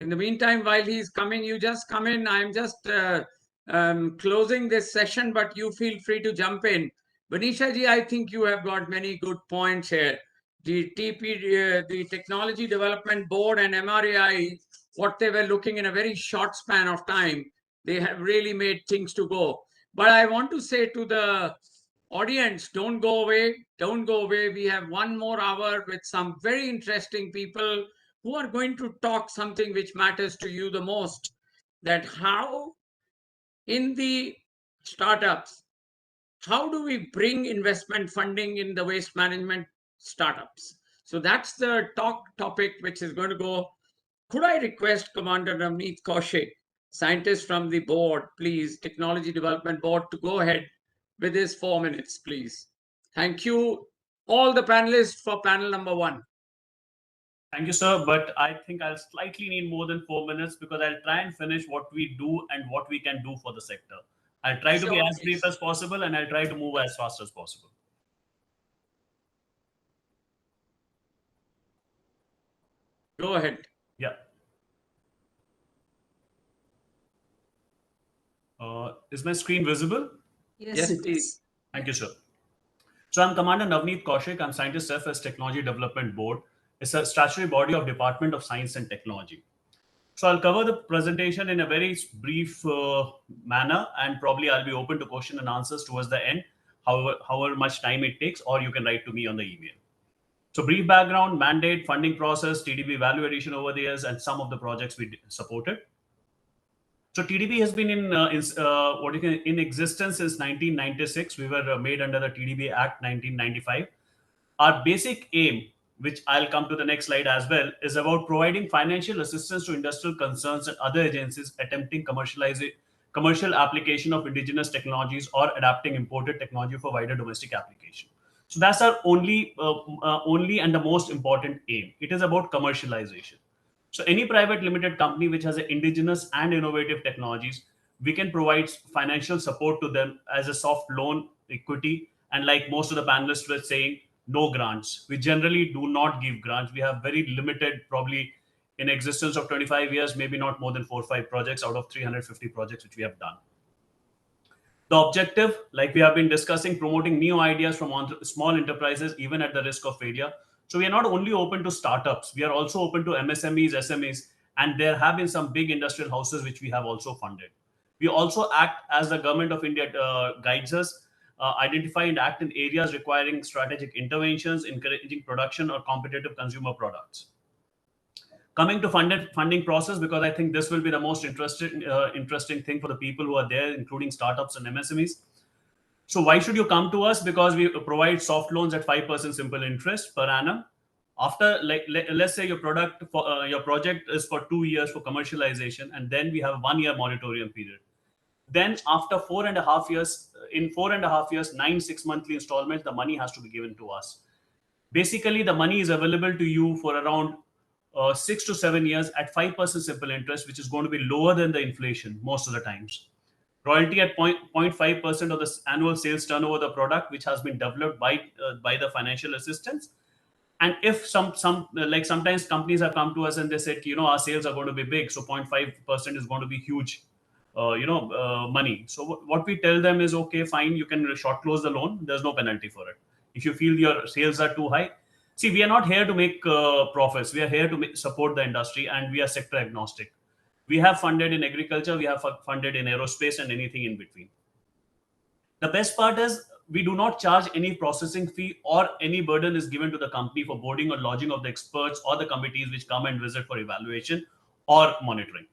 In the meantime, while he's coming, you just come in. I'm just closing this session, but you feel free to jump in. Banisha ji, I think you have got many good points here. The the Technology Development Board and MRAI, what they were looking in a very short span of time, they have really made things to go. But I want to say to the audience, don't go away. Don't go away. We have 1 more hour with some very interesting people who are going to talk something which matters to you the most, that how in the startups, how do we bring investment funding in the waste management startups? So that's the topic which is going to go. Could I request Commander Navneet Kaushik, scientist from the board, please, Technology Development Board, to go ahead with his 4 minutes, please. Thank you, all the panelists, for panel number 1. Thank you, sir. But I think I'll slightly need more than 4 minutes because I'll try and finish what we do and what we can do for the sector. I'll try to be Sure, as brief please. as possible and I'll try to move as fast as possible. Go ahead. Yeah. Is my screen visible? Yes, it please. is. Thank you, sir. So I'm Commander Navneet Kaushik. I'm Scientist Chef as Technology Development Board. It's a statutory body of Department of Science and Technology. So I'll cover the presentation in a very brief manner, and probably I'll be open to question and answers towards the end, however much time it takes, or you can write to me on the email. So brief background, mandate, funding process, TDB value addition over the years, and some of the projects we supported. So TDB has been in existence since 1996. We were made under the TDB Act 1995. Our basic aim, which I'll come to the next slide as well, is about providing financial assistance to industrial concerns and other agencies attempting commercial application of indigenous technologies or adapting imported technology for wider domestic application. So that's our only and the most important aim. It is about commercialization. So any private limited company which has indigenous and innovative technologies, we can provide financial support to them as a soft loan equity. And like most of the panelists were saying, no grants. We generally do not give grants. We have very limited, probably in existence of 25 years, maybe not more than 4 or 5 projects out of 350 projects which we have done. The objective, like we have been discussing, promoting new ideas from small enterprises, even at the risk of failure. So we are not only open to startups, we are also open to MSMEs, SMEs, and there have been some big industrial houses which we have also funded. We also act as the government of India guides us, identify and act in areas requiring strategic interventions, encouraging production or competitive consumer products. Coming to funding process, because I think this will be the most interesting thing for the people who are there, including startups and MSMEs. So why should you come to us? Because we provide soft loans at 5% simple interest per annum. After, let's say your project is for 2 years for commercialization, and then we have a 1 year moratorium period. Then after 4.5 years, in 4.5 years, 9 6 monthly installments, the money has to be given to us. Basically, the money is available to you for around 6 to 7 years at 5% simple interest, which is going to be lower than the inflation most of the times. Royalty at 0.5% of the annual sales turnover of the product, which has been developed by the financial assistance. And if like sometimes companies have come to us and they said, our sales are going to be big, so 0.5% is going to be huge, money. So what we tell them is, okay, fine, you can short close the loan. There's no penalty for it. If you feel your sales are too high, see, we are not here to make profits. We are here to support the industry, and we are sector agnostic. We have funded in agriculture, we have funded in aerospace, and anything in between. The best part is we do not charge any processing fee, or any burden is given to the company for boarding or lodging of the experts or the committees which come and visit for evaluation or monitoring.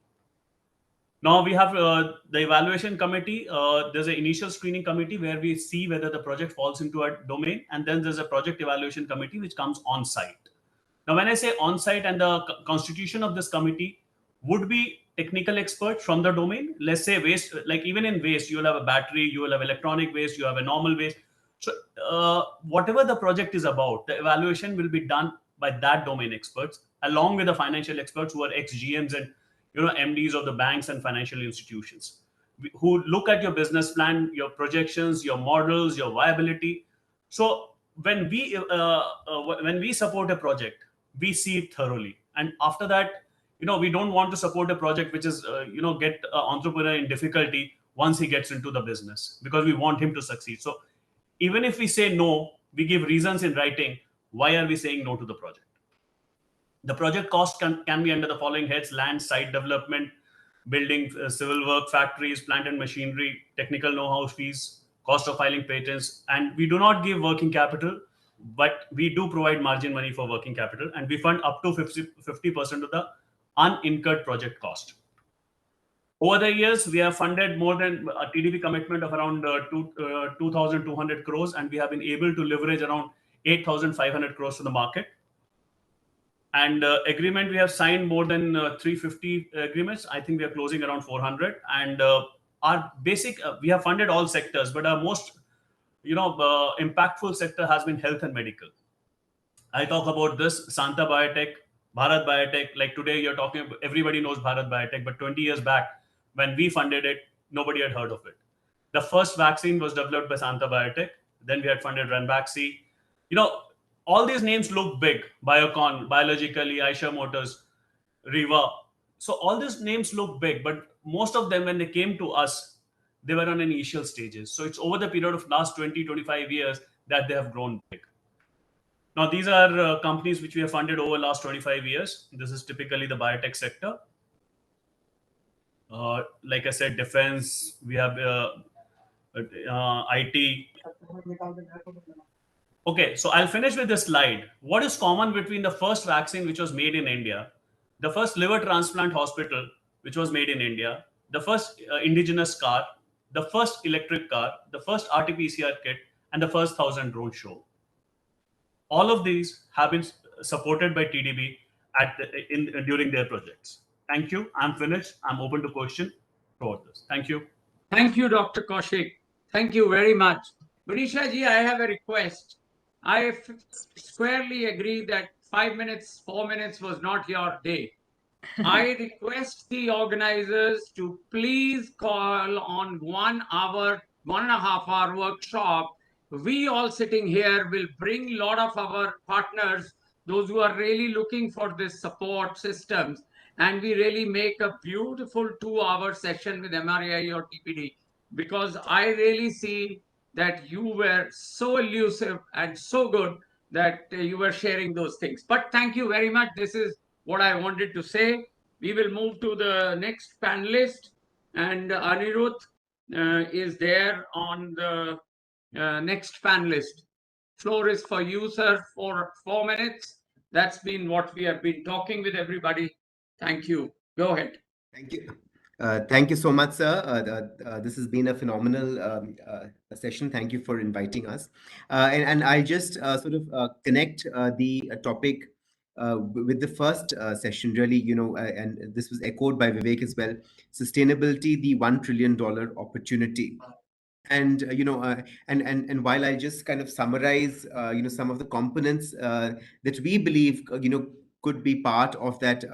Now we have the evaluation committee. There's an initial screening committee where we see whether the project falls into a domain, and then there's a project evaluation committee which comes on site. Now, when I say on site, and the constitution of this committee would be technical experts from the domain. Let's say waste, like even in waste, you'll have a battery, you will have electronic waste, you have a normal waste. So whatever the project is about, the evaluation will be done by that domain experts, along with the financial experts who are ex-GMs and MDs of the banks and financial institutions, who look at your business plan, your projections, your models, your viability. So when we support a project, we see it thoroughly, and after that, we don't want to support a project which is get an entrepreneur in difficulty once he gets into the business, because we want him to succeed. So even if we say no, we give reasons in writing why are we saying no to the project. The project cost can be under the following heads: land, site development, building, civil work, factories, plant and machinery, technical know-how fees, cost of filing patents. And we do not give working capital, but we do provide margin money for working capital, and we fund up to 50% of the unincurred project cost. Over the years, we have funded more than a TDB commitment of around 2,200 crores, and we have been able to leverage around 8,500 crores to the market. And agreement, we have signed more than 350 agreements. I think we are closing around 400. And our basic, we have funded all sectors, but our most impactful sector has been health and medical. I talk about this: Santa Biotech, Bharat Biotech, like today you're talking, everybody knows Bharat Biotech, but 20 years back, when we funded it, nobody had heard of it. The first vaccine was developed by Santa Biotech. Then we had funded Ranbaxy. You know, all these names look big. Biocon, Biologically, Aisha Motors, Riva. So all these names look big, but most of them, when they came to us, they were on initial stages. So it's over the period of last 20, 25 years that they have grown big. Now, these are companies which we have funded over the last 25 years. This is typically the biotech sector. Like I said, defense, we have IT. Okay, so I'll finish with this slide. What is common between the first vaccine which was made in India, the first liver transplant hospital which was made in India, the first indigenous car, the first electric car, the first RT-PCR kit, and the first 1,000 drone show? All of these have been supported by TDB during their projects. Thank you. I'm finished. I'm open to question toward this. Thank you. Thank you, Dr. Kaushik. Thank you very much. Manisha ji, I have a request. I squarely agree that 5 minutes, 4 minutes was not your day. I request the organizers to please call on 1 hour, 1.5 hour workshop. We all sitting here will bring a lot of our partners, those who are really looking for this support systems, and we really make a beautiful 2 hour session with MRAI or TPD, because I really see that you were so elusive and so good that you were sharing those things. But thank you very much. This is what I wanted to say. We will move to the next panelist, and Anirudh is there on the next panelist. Floor is for you, sir, for 4 minutes. That's been what we have been talking with everybody. Thank you. Go ahead. Thank you. Thank you so much, sir. This has been a phenomenal session. Thank you for inviting us. And I'll just sort of connect the topic with the first session, really, and this was echoed by Vivek as well. Sustainability, the $1 trillion opportunity. And and while I just kind of summarize some of the components that we believe could be part of that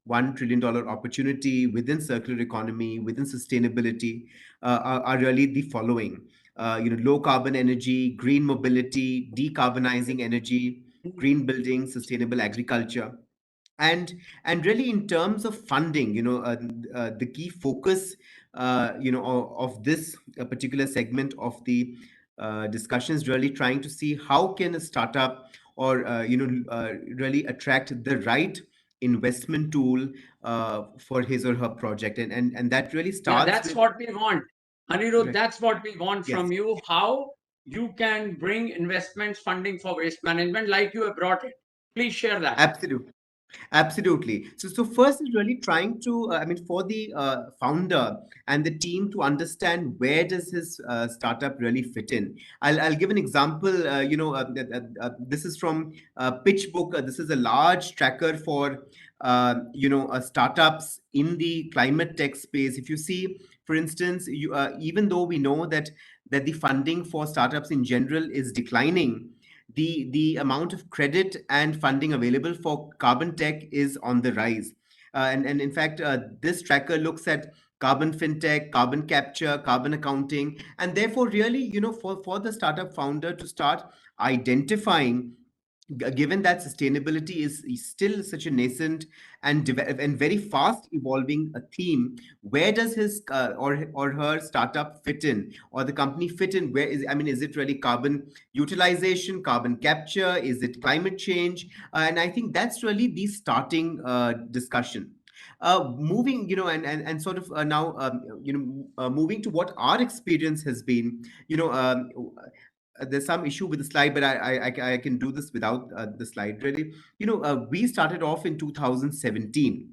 $1 trillion opportunity within circular economy, within sustainability, are really the following: low carbon energy, green mobility, decarbonizing energy, green building, sustainable agriculture. And really, in terms of funding, the key focus of this particular segment of the discussion is really trying to see how can a startup or really attract the right investment tool for his or her project, and that really starts that's with, what we want, Anirudh. right. That's what we want Yes. from you. How you can bring investments funding for waste management like you have brought it. Please share that. Absolutely. Absolutely. So first is really trying to, for the founder and the team to understand where does his startup really fit in. I'll give an example. This is from PitchBook. This is a large tracker for, startups in the climate tech space. If you see, for instance, even though we know that the funding for startups in general is declining, the amount of credit and funding available for carbon tech is on the rise. And in fact, this tracker looks at carbon fintech, carbon capture, carbon accounting, and therefore, really, for the startup founder to start identifying, given that sustainability is still such a nascent and very fast evolving a theme, where does his or her startup fit in, or the company fit in? Where is it really carbon utilization, carbon capture? Is it climate change? And I think that's really the starting discussion. Moving, and sort of now, moving to what our experience has been. There's some issue with the slide, but I can do this without the slide, really. We started off in 2017.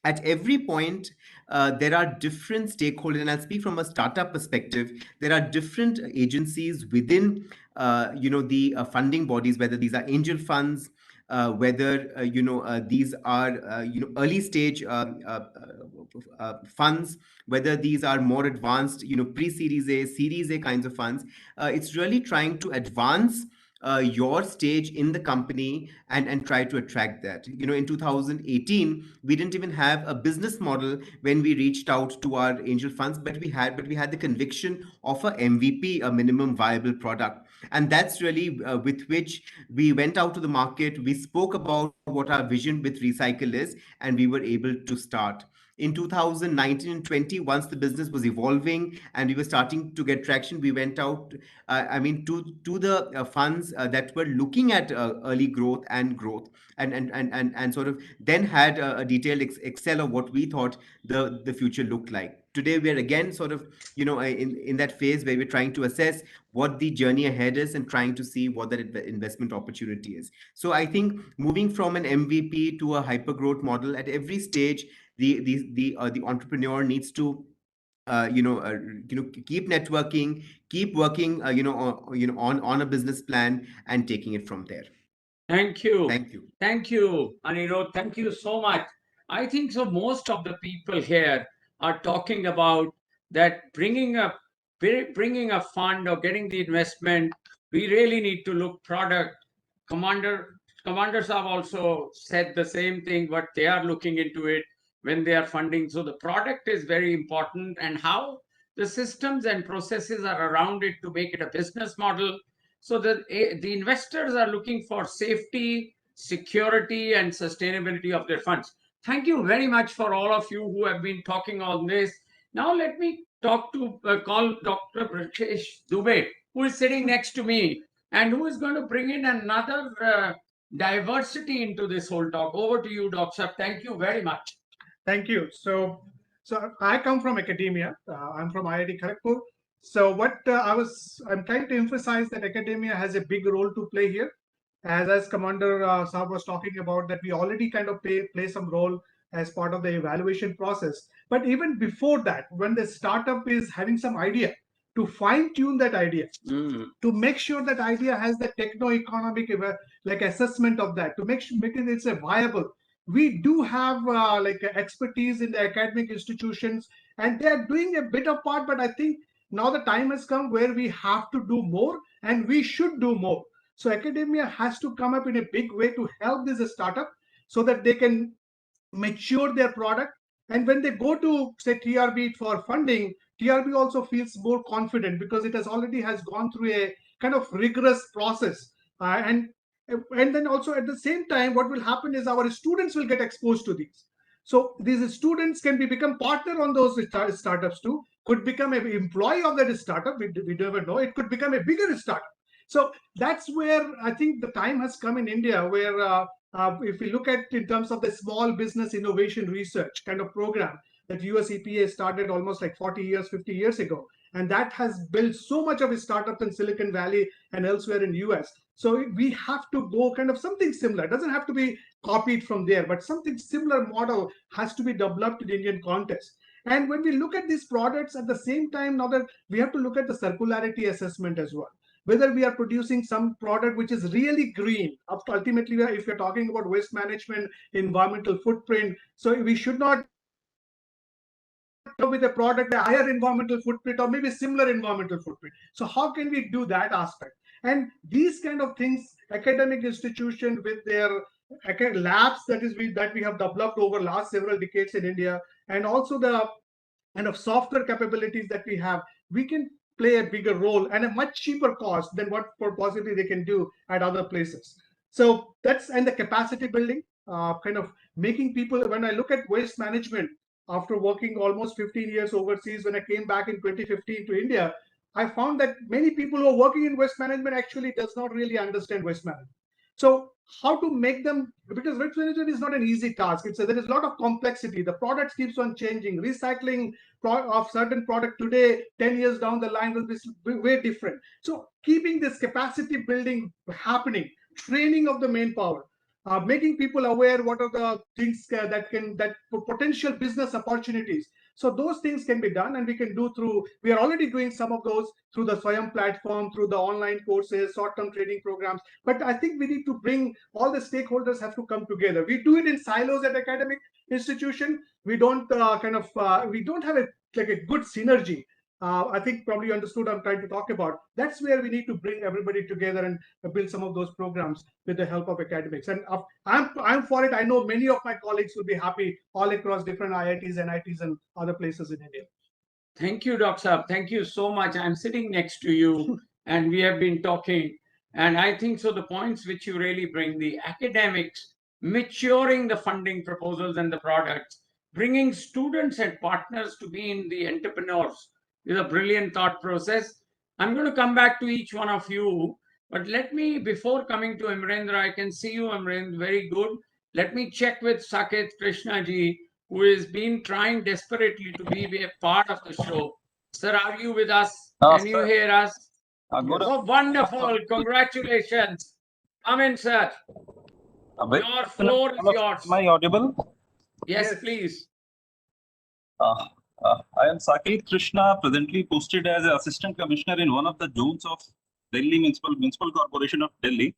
At every point, there are different stakeholders, and I'll speak from a startup perspective. There are different agencies within, the funding bodies, whether these are angel funds, whether these are early stage funds, whether these are more advanced, pre-series A, series A kinds of funds. It's really trying to advance your stage in the company and try to attract that. In 2018, we didn't even have a business model when we reached out to our angel funds, but we had the conviction of a MVP, a minimum viable product. And that's really with which we went out to the market. We spoke about what our vision with Recycle is, and we were able to start. In 2019 and 20, once the business was evolving and we were starting to get traction, we went out, to the funds that were looking at early growth, and sort of then had a detailed Excel of what we thought the future looked like. Today, we're again sort of, in that phase where we're trying to assess what the journey ahead is and trying to see what that investment opportunity is. So I think moving from an MVP to a hyper growth model at every stage, the entrepreneur needs to keep networking, keep working, on a business plan and taking it from there. Thank you. Thank you. Thank you, Anirudh. Thank you so much. I think so. Most of the people here are talking about that bringing a fund or getting the investment. We really need to look product. Commander Commanders have also said the same thing, but they are looking into it when they are funding. So the product is very important, and how the systems and processes are around it to make it a business model. So the investors are looking for safety, security, and sustainability of their funds. Thank you very much for all of you who have been talking on this. Now let me call Dr. Pritesh Dubey, who is sitting next to me and who is going to bring in another diversity into this whole talk. Over to you, Doctor. Thank you very much. Thank you. So I come from academia. I'm from IIT Kharagpur. So what I'm trying to emphasize that academia has a big role to play here. As Commander Saab was talking about, that we already kind of play some role as part of the evaluation process. But even before that, when the startup is having some idea, to fine tune that idea, to make sure that idea has the techno-economic like assessment of that, to make it it's a viable. We do have like expertise in the academic institutions, and they are doing a bit of part. But I think now the time has come where we have to do more, and we should do more. So academia has to come up in a big way to help this startup so that they can mature their product. And when they go to say TRB for funding, TRB also feels more confident because it has gone through a kind of rigorous process. And then also at the same time, what will happen is our students will get exposed to these. So these students can become partner on those startups too, could become an employee of that startup. We never know. It could become a bigger startup. So that's where I think the time has come in India, where if we look at in terms of the small business innovation research kind of program that US EPA started almost like 40 years, 50 years ago. And that has built so much of a startup in Silicon Valley and elsewhere in US. So we have to go kind of something similar. It doesn't have to be copied from there, but something similar model has to be developed in Indian context. And when we look at these products at the same time, now that we have to look at the circularity assessment as well, whether we are producing some product which is really green. Ultimately, if you're talking about waste management, environmental footprint, so we should not with a product a higher environmental footprint or maybe similar environmental footprint. So how can we do that aspect? And these kind of things, academic institution with their labs that we have developed over last several decades in India, and also the kind of software capabilities that we have, we can play a bigger role and a much cheaper cost than what possibly they can do at other places. So and the capacity building, kind of making people, when I look at waste management, after working almost 15 years overseas, when I came back in 2015 to India, I found that many people who are working in waste management actually does not really understand waste management. So how to make them, because waste management is not an easy task. There is a lot of complexity. The product keeps on changing. Recycling of certain product today, 10 years down the line will be way different. So keeping this capacity building happening, training of the manpower, making people aware what are the things that potential business opportunities. So those things can be done, and we are already doing some of those through the Swayam platform, through the online courses, short-term training programs. But I think we need to bring all the stakeholders have to come together. We do it in silos at academic institution. We don't we don't have a good synergy. I think probably you understood I'm trying to talk about. That's where we need to bring everybody together and build some of those programs with the help of academics. And I'm for it. I know many of my colleagues will be happy all across different IITs, NITs, and other places in India. Thank you, Dr. Saab. Thank you so much. I'm sitting next to you and we have been talking. And I think so the points which you really bring, the academics, maturing the funding proposals and the products, bringing students and partners to be in the entrepreneurs is a brilliant thought process. I'm going to come back to each one of you. But let me, before coming to Amrendra, I can see you, Amrendra, very good. Let me check with Saket Krishna ji, who has been trying desperately to be a part of the show. Sir, are you with us? Can you Sir, hear us? good Oh, wonderful. Congratulations. Come in, sir. very Your good floor is all of you. yours. Am I audible? Yes, please. I am Saket Krishna, presently posted as an Assistant Commissioner in one of the zones of Delhi Municipal Corporation of Delhi.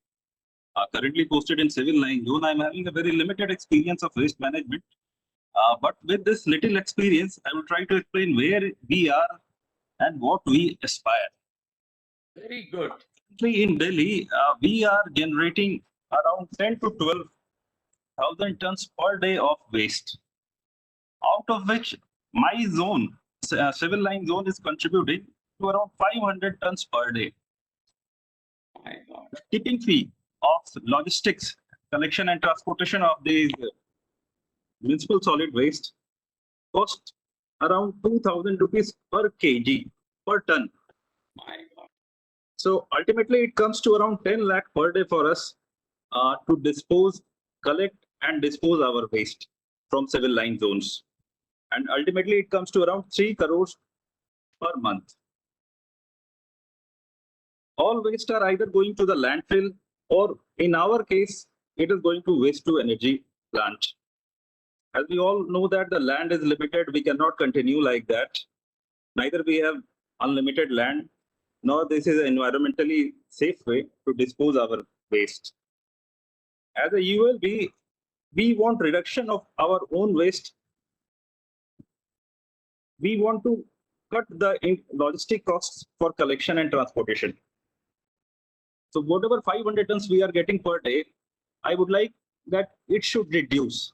Currently posted in Civil Line Zone. I am having a very limited experience of waste management. But with this little experience, I will try to explain where we are and what we aspire. Very good. Currently in Delhi, we are generating around 10 to 12,000 tons per day of waste, out of which my zone, Civil Line Zone, is contributing to around 500 tons per day. My God. The tipping fee of logistics, collection and transportation of these municipal solid waste costs around 2,000 rupees per kg per ton. My God. So ultimately, it comes to around 10 lakh per day for us to dispose, collect, and dispose our waste from civil line zones. And ultimately, it comes to around 3 crores per month. All waste are either going to the landfill, or in our case, it is going to waste to energy plant. As we all know that the land is limited, we cannot continue like that. Neither we have unlimited land, nor this is an environmentally safe way to dispose our waste. As a UL, we want reduction of our own waste. We want to cut the logistic costs for collection and transportation. So whatever 500 tons we are getting per day, I would like that it should reduce.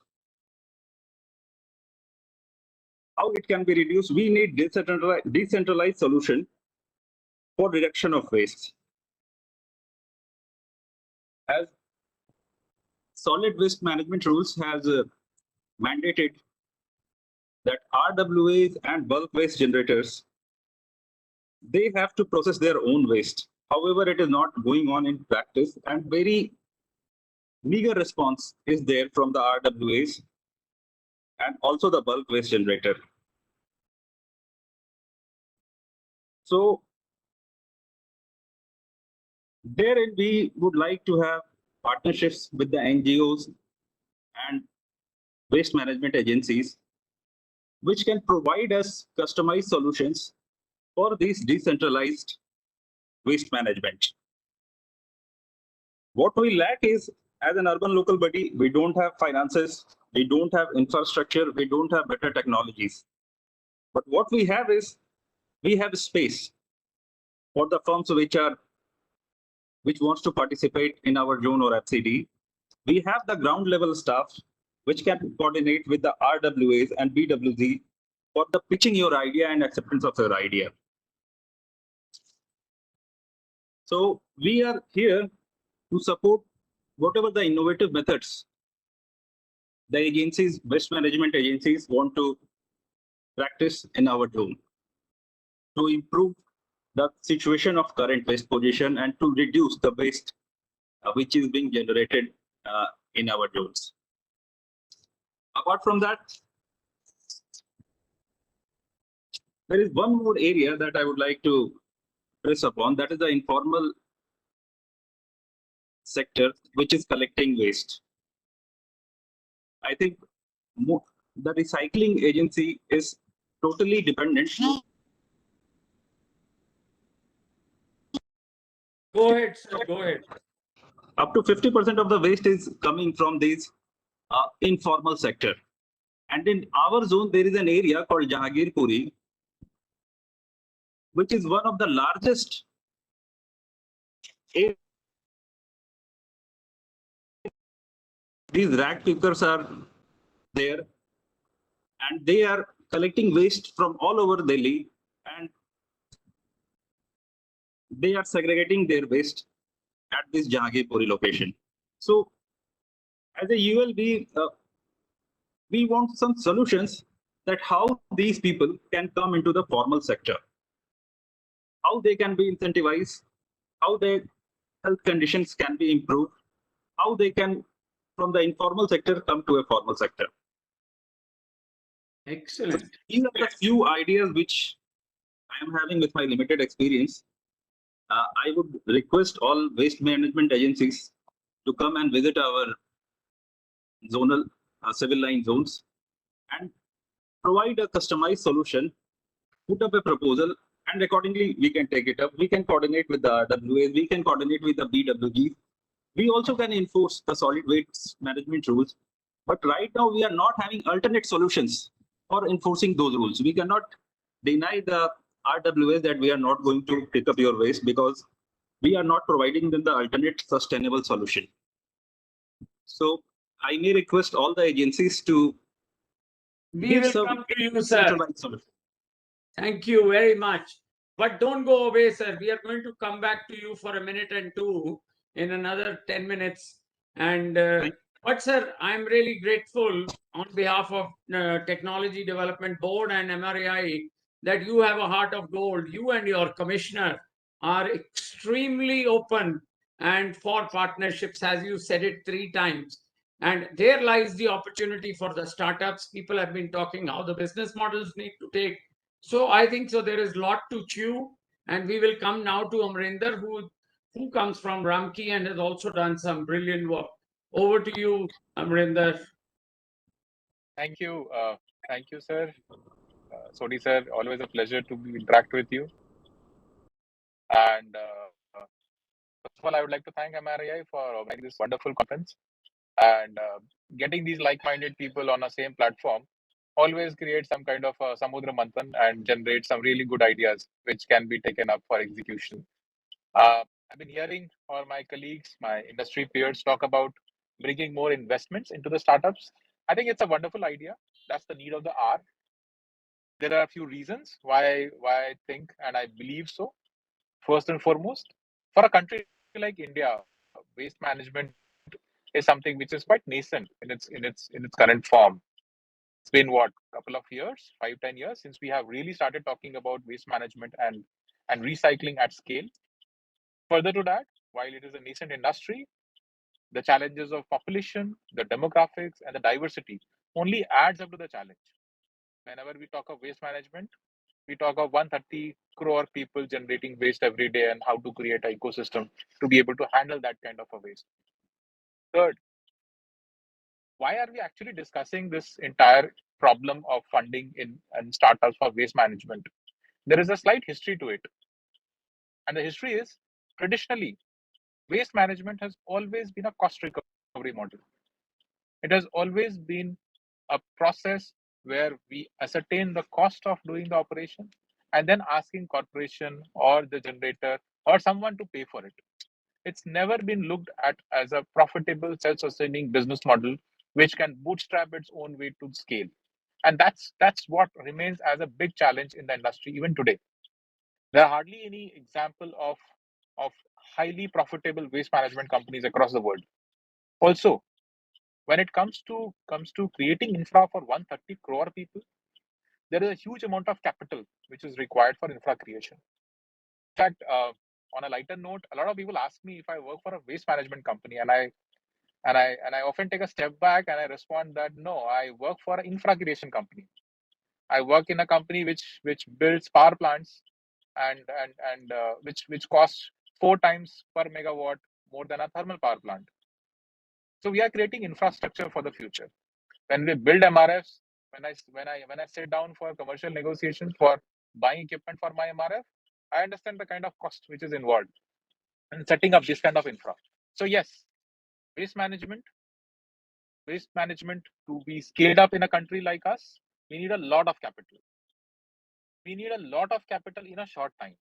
How it can be reduced? We need decentralized solution for reduction of waste. As solid waste management rules has mandated that RWAs and bulk waste generators, they have to process their own waste. However, it is not going on in practice, and very meager response is there from the RWAs and also the bulk waste generator. So therein we would like to have partnerships with the NGOs and waste management agencies, which can provide us customized solutions for these decentralized waste management. What we lack is, as an urban local body, we don't have finances, we don't have infrastructure, we don't have better technologies. But what we have is, we have space for the firms which wants to participate in our zone or FCD. We have the ground level staff which can coordinate with the RWAs and BWZ for the pitching your idea and acceptance of your idea. So we are here to support whatever the innovative methods the agencies, waste management agencies, want to practice in our zone to improve the situation of current waste position and to reduce the waste which is being generated in our zones. Apart from that, there is one more area that I would like to press upon, that is the informal sector, which is collecting waste. I think the recycling agency is totally dependent. Go ahead, sir. Go ahead. Up to 50% of the waste is coming from this informal sector. And in our zone, there is an area called Jahangirpuri, which is one of the largest these rag pickers are there, and they are collecting waste from all over Delhi, and they are segregating their waste at this Jahangirpuri location. So, as a UL, we want some solutions that how these people can come into the formal sector, how they can be incentivized, how their health conditions can be improved, how they can, from the informal sector, come to a formal sector. Excellent. These are the few ideas which I am having with my limited experience. I would request all waste management agencies to come and visit our zonal civil line zones and provide a customized solution, put up a proposal, and accordingly we can take it up. We can coordinate with the RWAs, we can coordinate with the BWGs. We also can enforce the solid waste management rules. But right now we are not having alternate solutions for enforcing those rules. We cannot deny the RWAs that we are not going to pick up your waste because we are not providing them the alternate sustainable solution. So I may request all the agencies to We will come to you, sir. centralized solution. Thank you very much. But don't go away, sir. We are going to come back to you for a minute and two in another 10 minutes. And but sir, I'm really grateful on behalf of Technology Development Board and MRAI that you have a heart of gold. You and your commissioner are extremely open and for partnerships, as you said it 3 times. And there lies the opportunity for the startups. People have been talking how the business models need to take. So I think so there is a lot to chew, and we will come now to Amrinder, who comes from Ramki and has also done some brilliant work. Over to you, Amrinder. Thank you. Thank you, sir. Soni sir, always a pleasure to interact with you. And first of all, I would like to thank MRAI for organizing this wonderful conference and getting these like-minded people on the same platform always creates some kind of samudra manthan and generates some really good ideas which can be taken up for execution. I've been hearing all my colleagues, my industry peers talk about bringing more investments into the startups. I think it's a wonderful idea. That's the need of the hour. There are a few reasons why I think and I believe so. First and foremost, for a country like India, waste management is something which is quite nascent in its current form. It's been what, couple of years, 5-10 years since we have really started talking about waste management and recycling at scale. Further to that, while it is a nascent industry, the challenges of population, the demographics, and the diversity only adds up to the challenge. Whenever we talk of waste management, we talk of 130 crore people generating waste every day and how to create an ecosystem to be able to handle that kind of a waste. Third, why are we actually discussing this entire problem of funding in startups for waste management? There is a slight history to it. And the history is traditionally, waste management has always been a cost recovery model. It has always been a process where we ascertain the cost of doing the operation and then asking corporation or the generator or someone to pay for it. It's never been looked at as a profitable self-sustaining business model which can bootstrap its own way to scale. And that's what remains as a big challenge in the industry even today. There are hardly any example of highly profitable waste management companies across the world. Also, when it comes to creating infra for 130 crore people, there is a huge amount of capital which is required for infra creation. In fact, on a lighter note, a lot of people ask me if I work for a waste management company, and I often take a step back and I respond that no, I work for an infra creation company. I work in a company which builds power plants and which costs 4 times per megawatt more than a thermal power plant. So we are creating infrastructure for the future. When we build MRFs, when I sit down for commercial negotiations for buying equipment for my MRF, I understand the kind of cost which is involved in setting up this kind of infra. So yes, waste management to be scaled up in a country like us, we need a lot of capital. we need a lot of capital in a short time.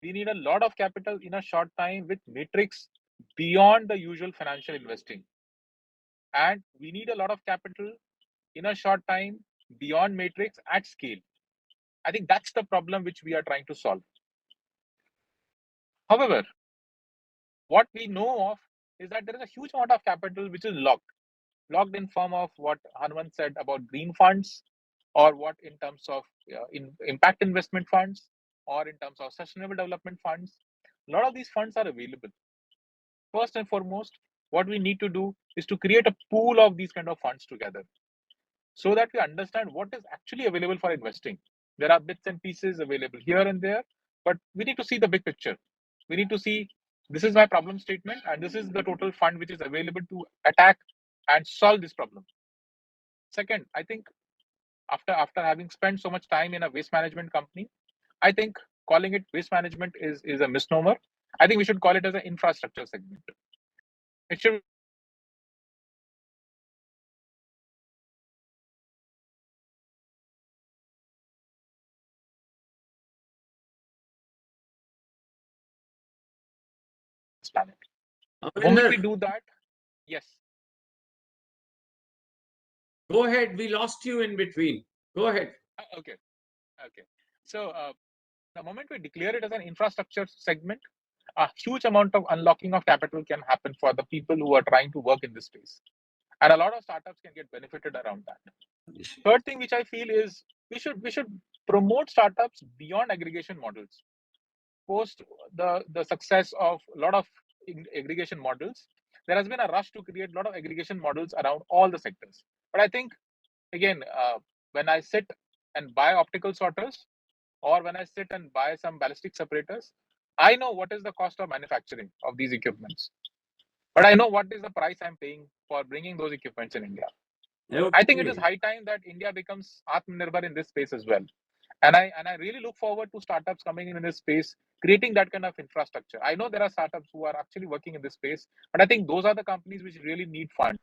We need a lot of capital in a short time with metrics beyond the usual financial investing. And we need a lot of capital in a short time beyond matrix at scale. I think that's the problem which we are trying to solve. However, what we know of is that there is a huge amount of capital which is locked in form of what Hanuman said about green funds, or what in terms of impact investment funds, or in terms of sustainable development funds. A lot of these funds are available. First and foremost, what we need to do is to create a pool of these kind of funds together, so that we understand what is actually available for investing. There are bits and pieces available here and there, but we need to see the big picture. We need to see, this is my problem statement, and this is the total fund which is available to attack and solve this problem. Second, I think after having spent so much time in a waste management company, I think calling it waste management is a misnomer. I think we should call it as an infrastructure segment. It should planet. The moment we do that, yes. Go ahead. We lost you in between. Go ahead. Okay. So the moment we declare it as an infrastructure segment, a huge amount of unlocking of capital can happen for the people who are trying to work in this space. And a lot of startups can get benefited around that. Third thing which I feel is we should promote startups beyond aggregation models. Post the success of a lot of aggregation models, there has been a rush to create a lot of aggregation models around all the sectors. But I think, again, when I sit and buy optical sorters, or when I sit and buy some ballistic separators, I know what is the cost of manufacturing of these equipments. But I know what is the price I'm paying for bringing those equipments in India. Okay. I think it is high time that India becomes Atmanirbhar in this space as well. And I really look forward to startups coming in this space, creating that kind of infrastructure. I know there are startups who are actually working in this space, but I think those are the companies which really need funds,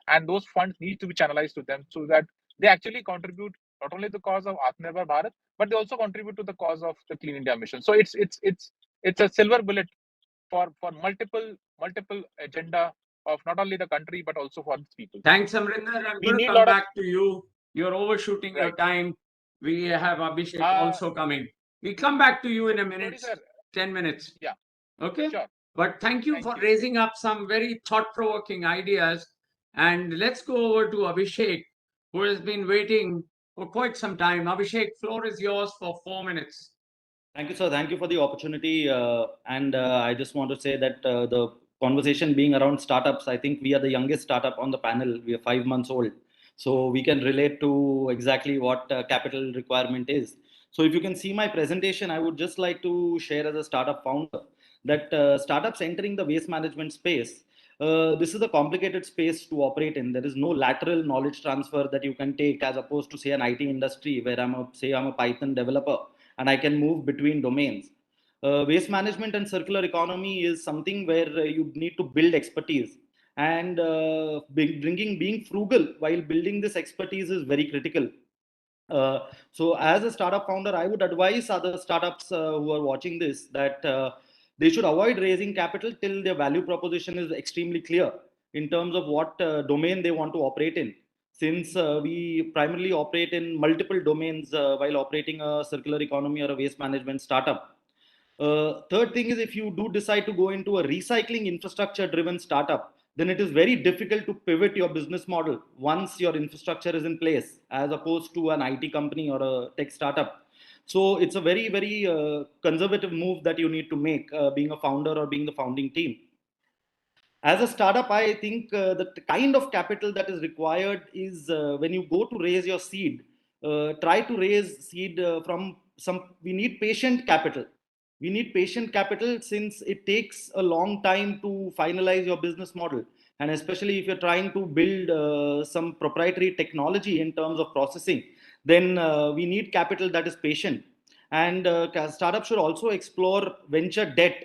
and those funds need to be channelized to them so that they actually contribute not only the cause of Atmanirbhar Bharat, but they also contribute to the cause of the Clean India mission. So it's a silver bullet for multiple agenda of not only the country but also for its people. Thanks, Amrinder. I'm We going to need a come lot of back to you. You're overshooting your right. time. We have Abhishek also coming. We come back to you in a minute, Sir. 10 minutes. Yeah. Okay? Sure. But thank you for raising up some very thought-provoking ideas. And let's go over to Abhishek, who has been waiting for quite some time. Abhishek, floor is yours for 4 minutes. Thank you, sir. Thank you for the opportunity. And I just want to say that the conversation being around startups, I think we are the youngest startup on the panel. We are 5 months old. So we can relate to exactly what capital requirement is. So if you can see my presentation, I would just like to share as a startup founder that startups entering the waste management space, this is a complicated space to operate in. There is no lateral knowledge transfer that you can take as opposed to say an IT industry where I'm a Python developer and I can move between domains. Waste management and circular economy is something where you need to build expertise, and being frugal while building this expertise is very critical. So as a startup founder, I would advise other startups who are watching this that they should avoid raising capital till their value proposition is extremely clear in terms of what domain they want to operate in. Since we primarily operate in multiple domains while operating a circular economy or a waste management startup. Third thing is, if you do decide to go into a recycling infrastructure driven startup, then it is very difficult to pivot your business model once your infrastructure is in place, as opposed to an IT company or a tech startup. So it's a very, very conservative move that you need to make being a founder or being the founding team. As a startup, I think the kind of capital that is required is when you go to raise your seed, try to raise seed from we need patient capital. We need patient capital since it takes a long time to finalize your business model. And especially if you're trying to build some proprietary technology in terms of processing, then we need capital that is patient. And startups should also explore venture debt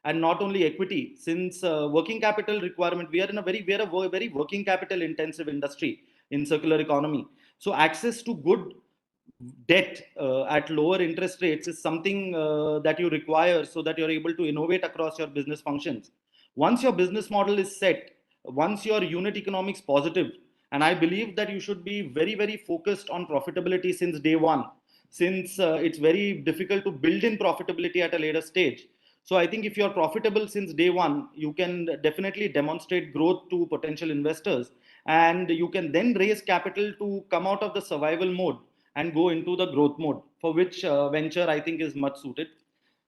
and not only equity, since working capital requirement, we are a very working capital intensive industry in circular economy. So access to good debt at lower interest rates is something that you require so that you're able to innovate across your business functions. Once your business model is set, once your unit economics positive, and I believe that you should be very, very focused on profitability since day one, since it's very difficult to build in profitability at a later stage. So I think if you're profitable since day one, you can definitely demonstrate growth to potential investors, and you can then raise capital to come out of the survival mode and go into the growth mode, for which venture I think is much suited.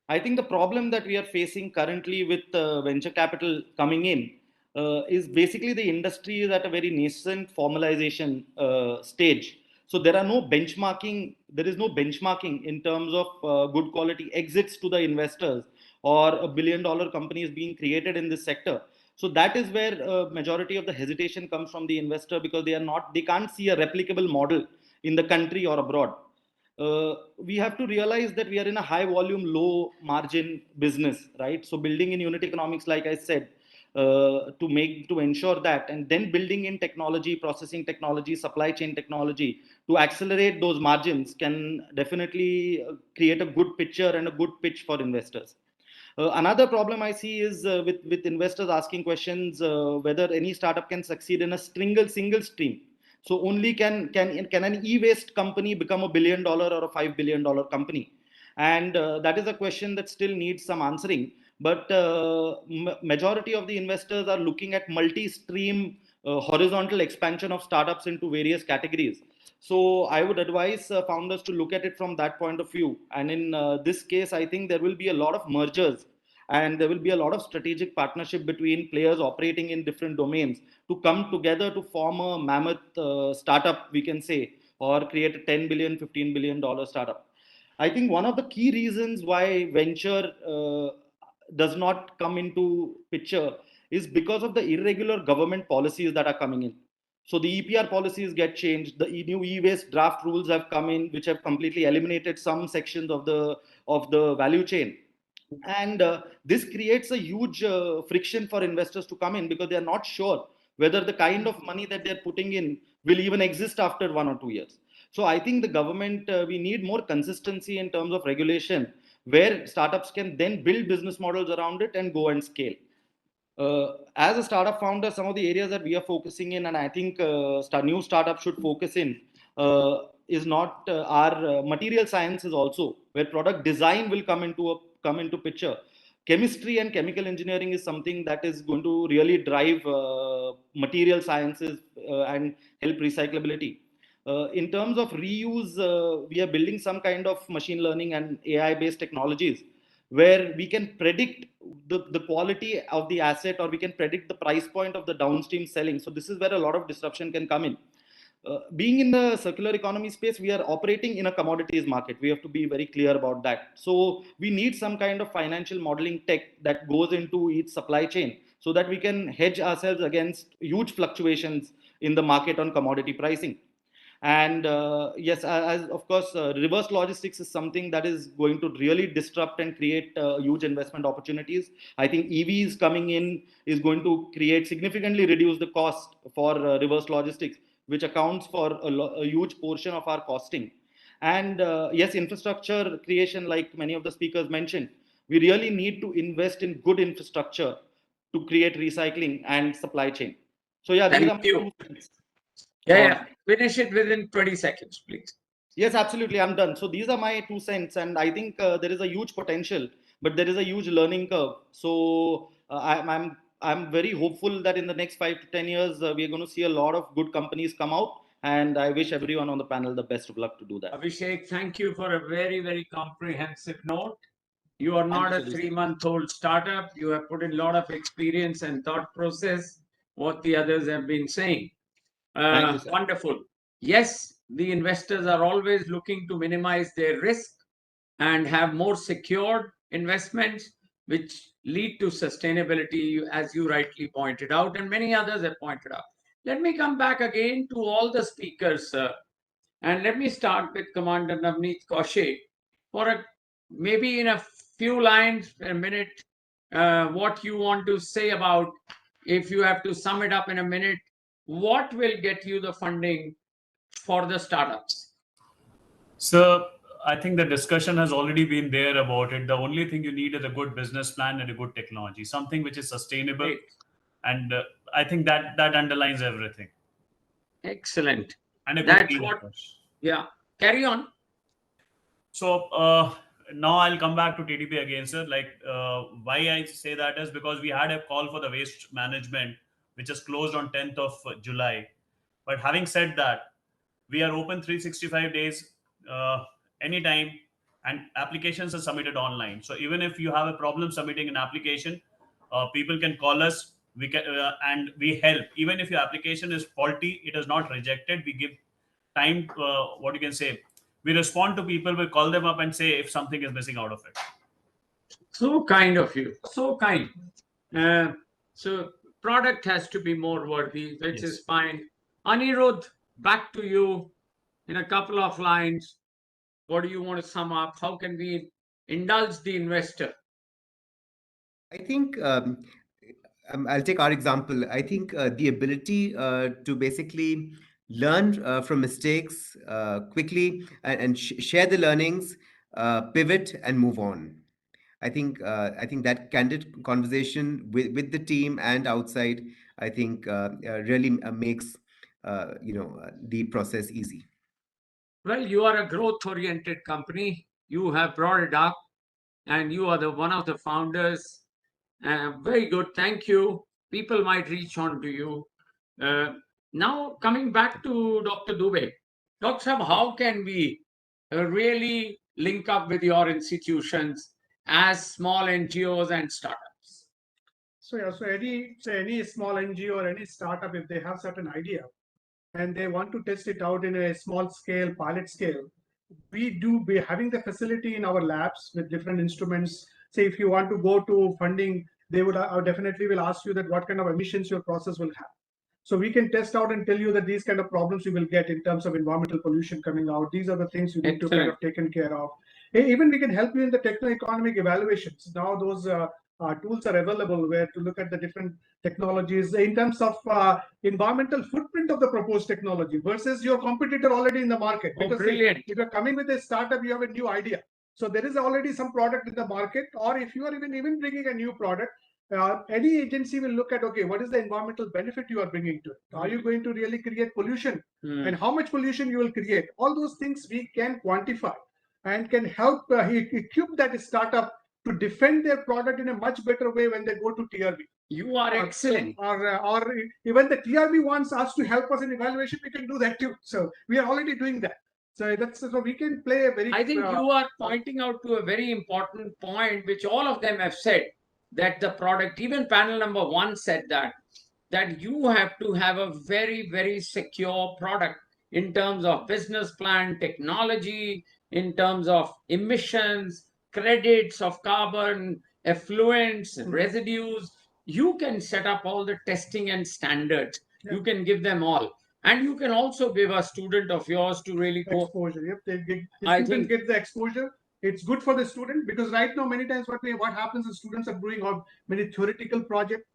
I think the problem that we are facing currently with venture capital coming in is basically the industry is at a very nascent formalization stage. So there are no benchmarking, there is no benchmarking in terms of good quality exits to the investors or $1 billion companies being created in this sector. So that is where majority of the hesitation comes from the investor, because they can't see a replicable model in the country or abroad. We have to realize that we are in a high volume, low margin business, right? So building in unit economics, like I said, to ensure that, and then building in technology, processing technology, supply chain technology to accelerate those margins can definitely create a good picture and a good pitch for investors. Another problem I see is with investors asking questions whether any startup can succeed in a single stream. So only can an e-waste company become $1 billion or a $5 billion company? And that is a question that still needs some answering. But majority of the investors are looking at multi-stream horizontal expansion of startups into various categories. So I would advise founders to look at it from that point of view. And in this case, I think there will be a lot of mergers and there will be a lot of strategic partnership between players operating in different domains to come together to form a mammoth startup, we can say, or create a $10 billion, $15 billion startup. I think one of the key reasons why venture does not come into picture is because of the irregular government policies that are coming in. So the EPR policies get changed. The new e-waste draft rules have come in, which have completely eliminated some sections of the value chain. And this creates a huge friction for investors to come in, because they are not sure whether the kind of money that they're putting in will even exist after 1 or 2 years. So I think the government, we need more consistency in terms of regulation, where startups can then build business models around it and go and scale. As a startup founder, some of the areas that we are focusing in, and I think new startups should focus in, is not our material sciences also, where product design will come into picture. Chemistry and chemical engineering is something that is going to really drive material sciences and help recyclability. In terms of reuse, we are building some kind of machine learning and AI-based technologies where we can predict the quality of the asset, or we can predict the price point of the downstream selling. So this is where a lot of disruption can come in. Being in the circular economy space, we are operating in a commodities market. We have to be very clear about that. So we need some kind of financial modeling tech that goes into each supply chain so that we can hedge ourselves against huge fluctuations in the market on commodity pricing. And yes, as of course, reverse logistics is something that is going to really disrupt and create huge investment opportunities. I think EVs coming in is going to significantly reduce the cost for reverse logistics, which accounts for a huge portion of our costing. And yes, infrastructure creation, like many of the speakers mentioned, we really need to invest in good infrastructure to create recycling and supply chain. So yeah, these are my 2 cents. Yeah. Finish it within 20 seconds, please. Yes, absolutely. I'm done. So these are my 2 cents, and I think there is a huge potential, but there is a huge learning curve. So I'm very hopeful that in the next 5 to 10 years we are going to see a lot of good companies come out, and I wish everyone on the panel the best of luck to do that. Abhishek, thank you for a very, very comprehensive note. You are not a 3-month-old startup. You have put in a lot of experience and thought process, what the others have been saying. Thank you, sir. Wonderful. Yes, the investors are always looking to minimize their risk and have more secured investments, which lead to sustainability, as you rightly pointed out, and many others have pointed out. Let me come back again to all the speakers, and let me start with Commander Navneet Kaushe for maybe in a few lines, a minute, what you want to say about, if you have to sum it up in a minute, what will get you the funding for the startups? So I think the discussion has already been there about it. The only thing you need is a good business plan and a good technology, something which is sustainable. Great. And I think that underlines everything. Excellent. And a good That's team, of what, course. yeah. Carry on. So now I'll come back to TDB again, sir. Like why I say that is because we had a call for the waste management, which is closed on 10th of July. But having said that, we are open 365 days, anytime, and applications are submitted online. So even if you have a problem submitting an application, people can call us. We can and we help. Even if your application is faulty, it is not rejected. We give time. What you can say. We respond to people. We call them up and say if something is missing out of it. So kind of you. So kind. So product has to be more worthy, which Yes. is fine. Anirudh, back to you in a couple of lines. What do you want to sum up? How can we indulge the investor? I think I'll take our example. I think the ability to basically learn from mistakes quickly and share the learnings, pivot and move on. I think that candid conversation with the team and outside, I think really makes the process easy. Well, you are a growth-oriented company. You have brought it up, and you are the one of the founders. Very good. Thank you. People might reach on to you. Uh, Now, coming back to Dr. Dubey. Dr. Saab, how can we really link up with your institutions as small NGOs and startups? So yeah, so any small NGO or any startup, if they have certain idea and they want to test it out in a small scale, pilot scale, we do be having the facility in our labs with different instruments. Say if you want to go to funding, they would definitely will ask you that what kind of emissions your process will have. So we can test out and tell you that these kind of problems you will get in terms of environmental pollution coming out. These are the things you need to kind of taken care of. Even we can help you in the techno-economic evaluations. Now those tools are available where to look at the different technologies in terms of environmental footprint of the proposed technology versus your competitor already in the market. Because brilliant. If you're coming with a startup, you have a new idea. So there is already some product in the market, or if you are even bringing a new product, any agency will look at, okay, what is the environmental benefit you are bringing to it? Are you going to really create pollution? And how much pollution you will create? All those things we can quantify and can help equip that startup to defend their product in a much better way when they go to TRB. You are excellent. Or even the TRB wants us to help us in evaluation, we can do that too. So we are already doing that. So we can play a very. I think you are pointing out to a very important point, which all of them have said, that the product, even panel number 1 said that you have to have a very, very secure product in terms of business plan, technology, in terms of emissions, credits of carbon, effluents, residues. You can set up all the testing and standards. You can give them all. And you can also give a student of yours to really go. Exposure. Yep, the student get the exposure. It's good for the student because right now many times what happens is students are doing many theoretical projects.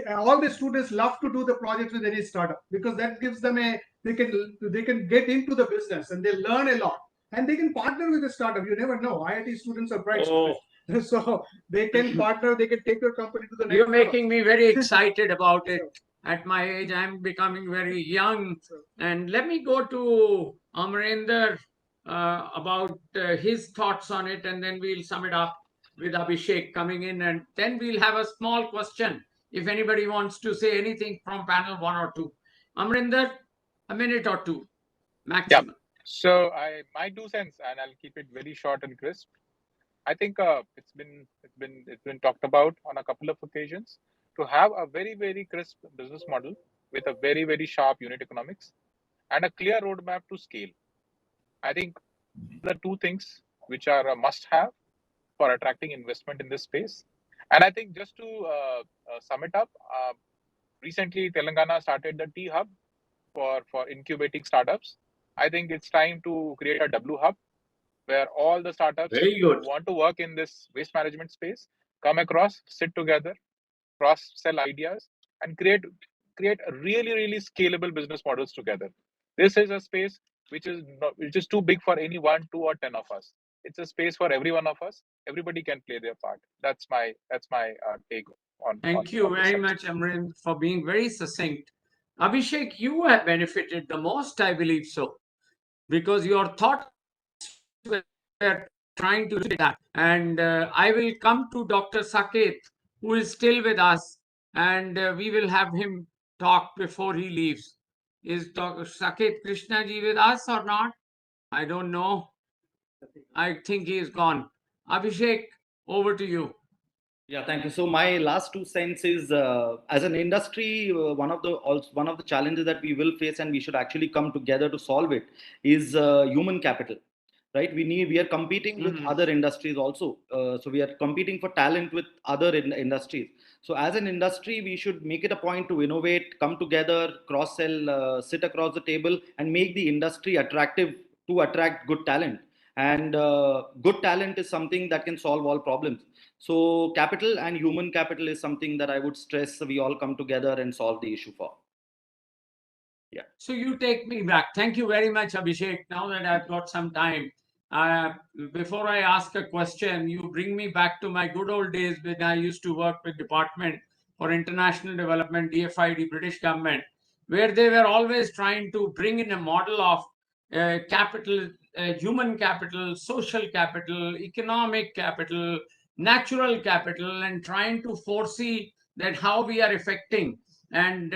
All the students love to do the projects with any startup because that gives them they can get into the business and they learn a lot and they can partner with a startup. You never know. IIT students are bright students. So they can partner, they can take your company to the next level. You're making me very excited about it. At my age, I'm becoming very young. And let me go to Amarinder about his thoughts on it, and then we'll sum it up with Abhishek coming in. And then we'll have a small question if anybody wants to say anything from panel 1 or 2. Amarinder, a minute or two maximum. Yeah. So my 2 cents, and I'll keep it very short and crisp. I think it's been talked about on a couple of occasions to have a very, very crisp business model with a very, very sharp unit economics and a clear roadmap to scale. I think the 2 things which are a must-have for attracting investment in this space. And I think just to sum it up, recently Telangana started the T Hub for incubating startups. I think it's time to create a W Hub where all the startups who want to work in this waste management space come across, sit together, cross-sell ideas, and create really, really scalable business models together. This is a space which is too big for any 1, 2, or 10 of us. It's a space for every one of us. Everybody can play their part. That's my take Thank you on this very subject. much, Amrin, for being very succinct. Abhishek, you have benefited the most, I believe so, because your thoughts were trying to do that. And I will come to Dr. Saket, who is still with us, and we will have him talk before he leaves. Is Dr. Saket Krishna ji with us or not? I don't know. I think he is gone. Abhishek, over to you. Yeah, thank you. So my last 2 cents is, as an industry, one of the challenges that we will face, and we should actually come together to solve it, is human capital. Right? We are competing with other industries also. So we are competing for talent with other industries. So as an industry, we should make it a point to innovate, come together, cross sell, sit across the table, and make the industry attractive to attract good talent. And good talent is something that can solve all problems. So capital and human capital is something that I would stress we all come together and solve the issue for. Yeah. So you take me back. Thank you very much, Abhishek. Now that I've got some time, uh, before I ask a question, you bring me back to my good old days when I used to work with Department for International Development, DFID, British government, where they were always trying to bring in a model of capital, human capital, social capital, economic capital, natural capital, and trying to foresee that how we are affecting. And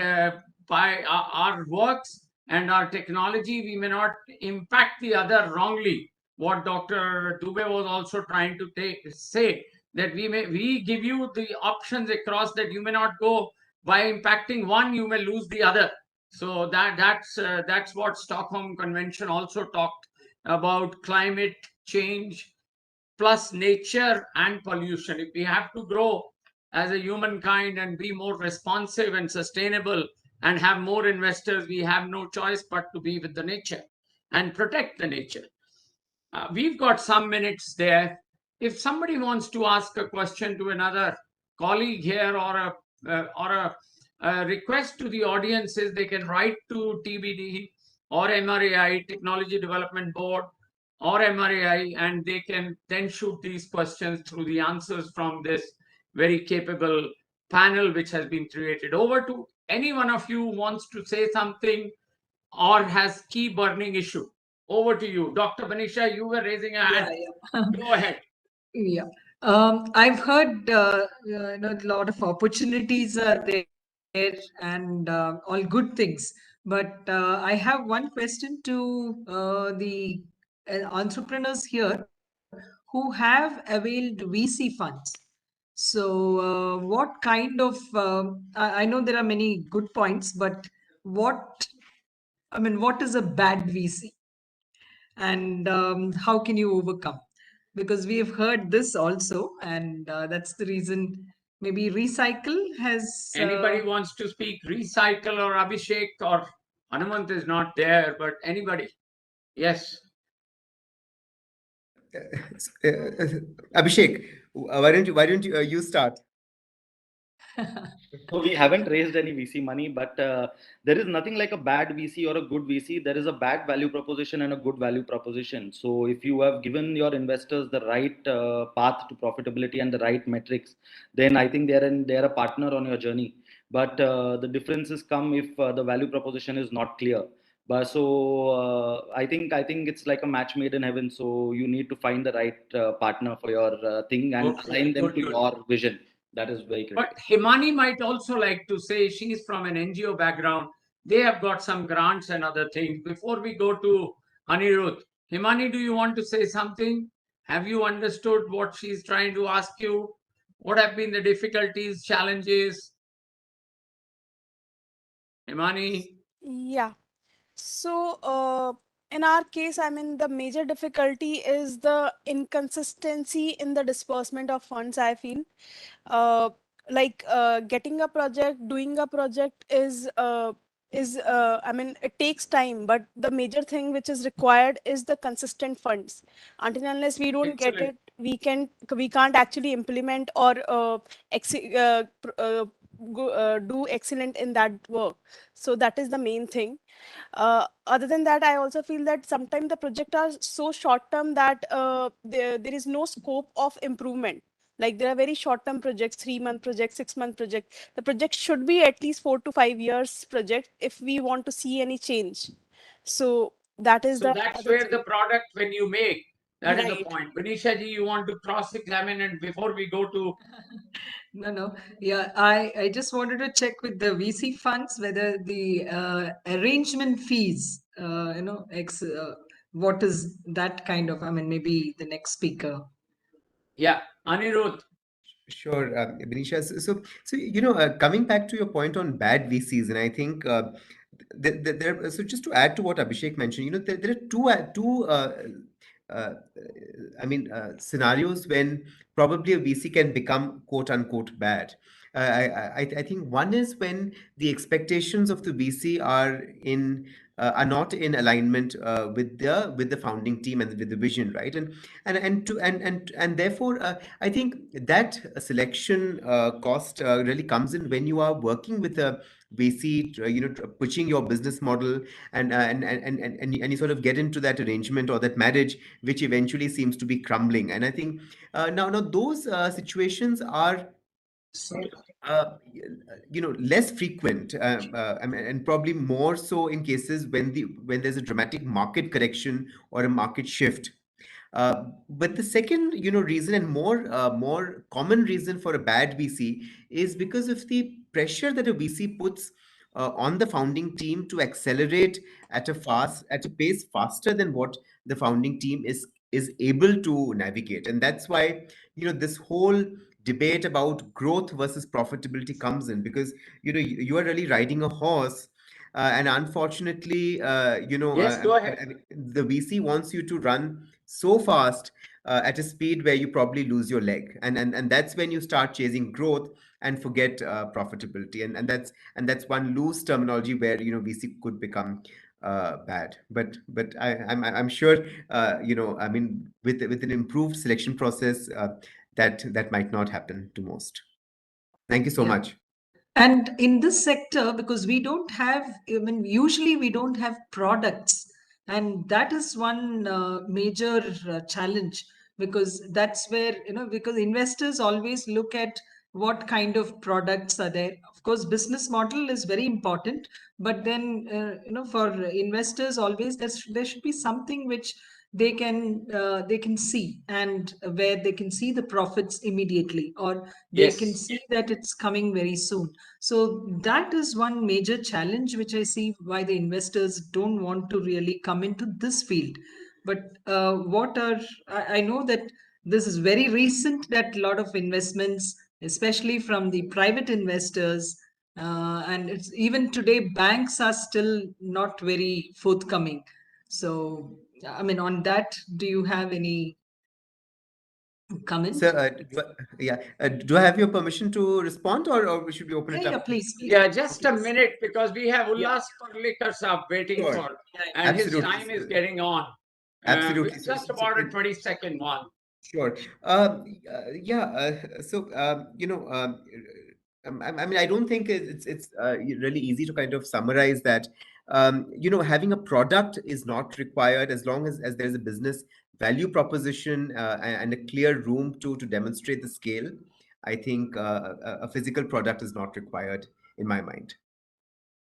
by our works and our technology, we may not impact the other wrongly. What Dr. Dubey was also trying to say, that we give you the options across, that you may not go by impacting one, you may lose the other. So that's what Stockholm Convention also talked about: climate change plus nature and pollution. If we have to grow as a humankind and be more responsive and sustainable and have more investors, we have no choice but to be with the nature and protect the nature. We've got some minutes there. If somebody wants to ask a question to another colleague here, or a request to the audiences, they can write to TBD or MRAI, Technology Development Board, or MRAI, and they can then shoot these questions through the answers from this very capable panel which has been created. Over to any one of you who wants to say something or has key burning issue. Over to you. Dr. Manisha, you were raising a hand. Go ahead. Yeah. I've heard a lot of opportunities are there and all good things. But I have one question to the entrepreneurs here who have availed VC funds. So, what kind of, I know there are many good points, but what is a bad VC? And how can you overcome? Because we have heard this also, and that's the reason maybe recycle has. Anybody wants to speak? Recycle or Abhishek or Hanumant is not there, but anybody? Yes. Abhishek, why don't you you start? So we haven't raised any VC money, but there is nothing like a bad VC or a good VC. There is a bad value proposition and a good value proposition. So if you have given your investors the right path to profitability and the right metrics, then I think they're a partner on your journey. But the differences come if the value proposition is not clear. But so I think it's like a match made in heaven. So you need to find the right partner for your thing and align them to your vision. That is very critical. But Himani might also like to say, she's from an NGO background. They have got some grants and other things. Before we go to Anirudh, Himani, do you want to say something? Have you understood what she's trying to ask you? What have been the difficulties, challenges? Himani? Yeah. So, in our case, I mean, the major difficulty is the inconsistency in the disbursement of funds, I feel. Getting a project, doing a project I mean, it takes time, but the major thing which is required is the consistent funds. Until and unless we don't get it, we can't actually implement or do excellent in that work. So that is the main thing. Other than that, I also feel that sometimes the projects are so short term that there is no scope of improvement. Like there are very short term projects, 3-month projects, 6-month project. The project should be at least 4 to 5 years project if we want to see any change. So that is So the that's other where the thing. product, when you make, that is the Right. point. Benisha ji, you want to cross-examine, and before we go to No. Yeah, I just wanted to check with the VC funds whether the arrangement fees, what is that kind of, I mean, maybe the next speaker. yeah, Anirudh. Sure, Benisha. Coming back to your point on bad VCs, and I think there. So just to add to what Abhishek mentioned, there are uh, scenarios when probably a VC can become quote unquote bad. I think one is when the expectations of the VC are not in alignment with the founding team and with the vision, right? And therefore, I think that selection cost really comes in when you are working with a VC, pitching your business model, and you sort of get into that arrangement or that marriage, which eventually seems to be crumbling. And I think now those situations are less frequent, and probably more so in cases when there's a dramatic market correction or a market shift. But the second, reason, and more common reason for a bad VC is because of the pressure that a VC puts on the founding team to accelerate at a pace faster than what the founding team is able to navigate. And that's why this whole debate about growth versus profitability comes in, because you are really riding a horse, and unfortunately, Yes, go ahead. the VC wants you to run so fast at a speed where you probably lose your leg, and that's when you start chasing growth and forget profitability, and that's one loose terminology where VC could become bad. But I'm sure with an improved selection process, that might not happen to most. Thank you so Yeah. much. And in this sector, because we don't have, I mean, usually we don't have products, and that is one major challenge, because that's where, because investors always look at what kind of products are there. Of course, business model is very important, but then, for investors, always there should be something which they can see, and where they can see the profits immediately, or they can Yes. see that it's coming very soon. So that is one major challenge which I see why the investors don't want to really come into this field. But I know that this is very recent, that a lot of investments, especially from the private investors, and it's even today banks are still not very forthcoming. So, I mean, on that, do you have any comment? So, do I have your permission to respond, or should we open Yeah, it yeah, up? please, please. Yeah, just a Please. minute, because we have Yeah. Ullas Parlikar Saab waiting Sure. for, Yeah, and his Absolutely. time is getting on. Absolutely. Just about a 20-second one. Sure. Yeah. I mean, I don't think it's really easy to kind of summarize that. Having a product is not required as long as there's a business value proposition, and a clear room to demonstrate the scale. I think a physical product is not required in my mind.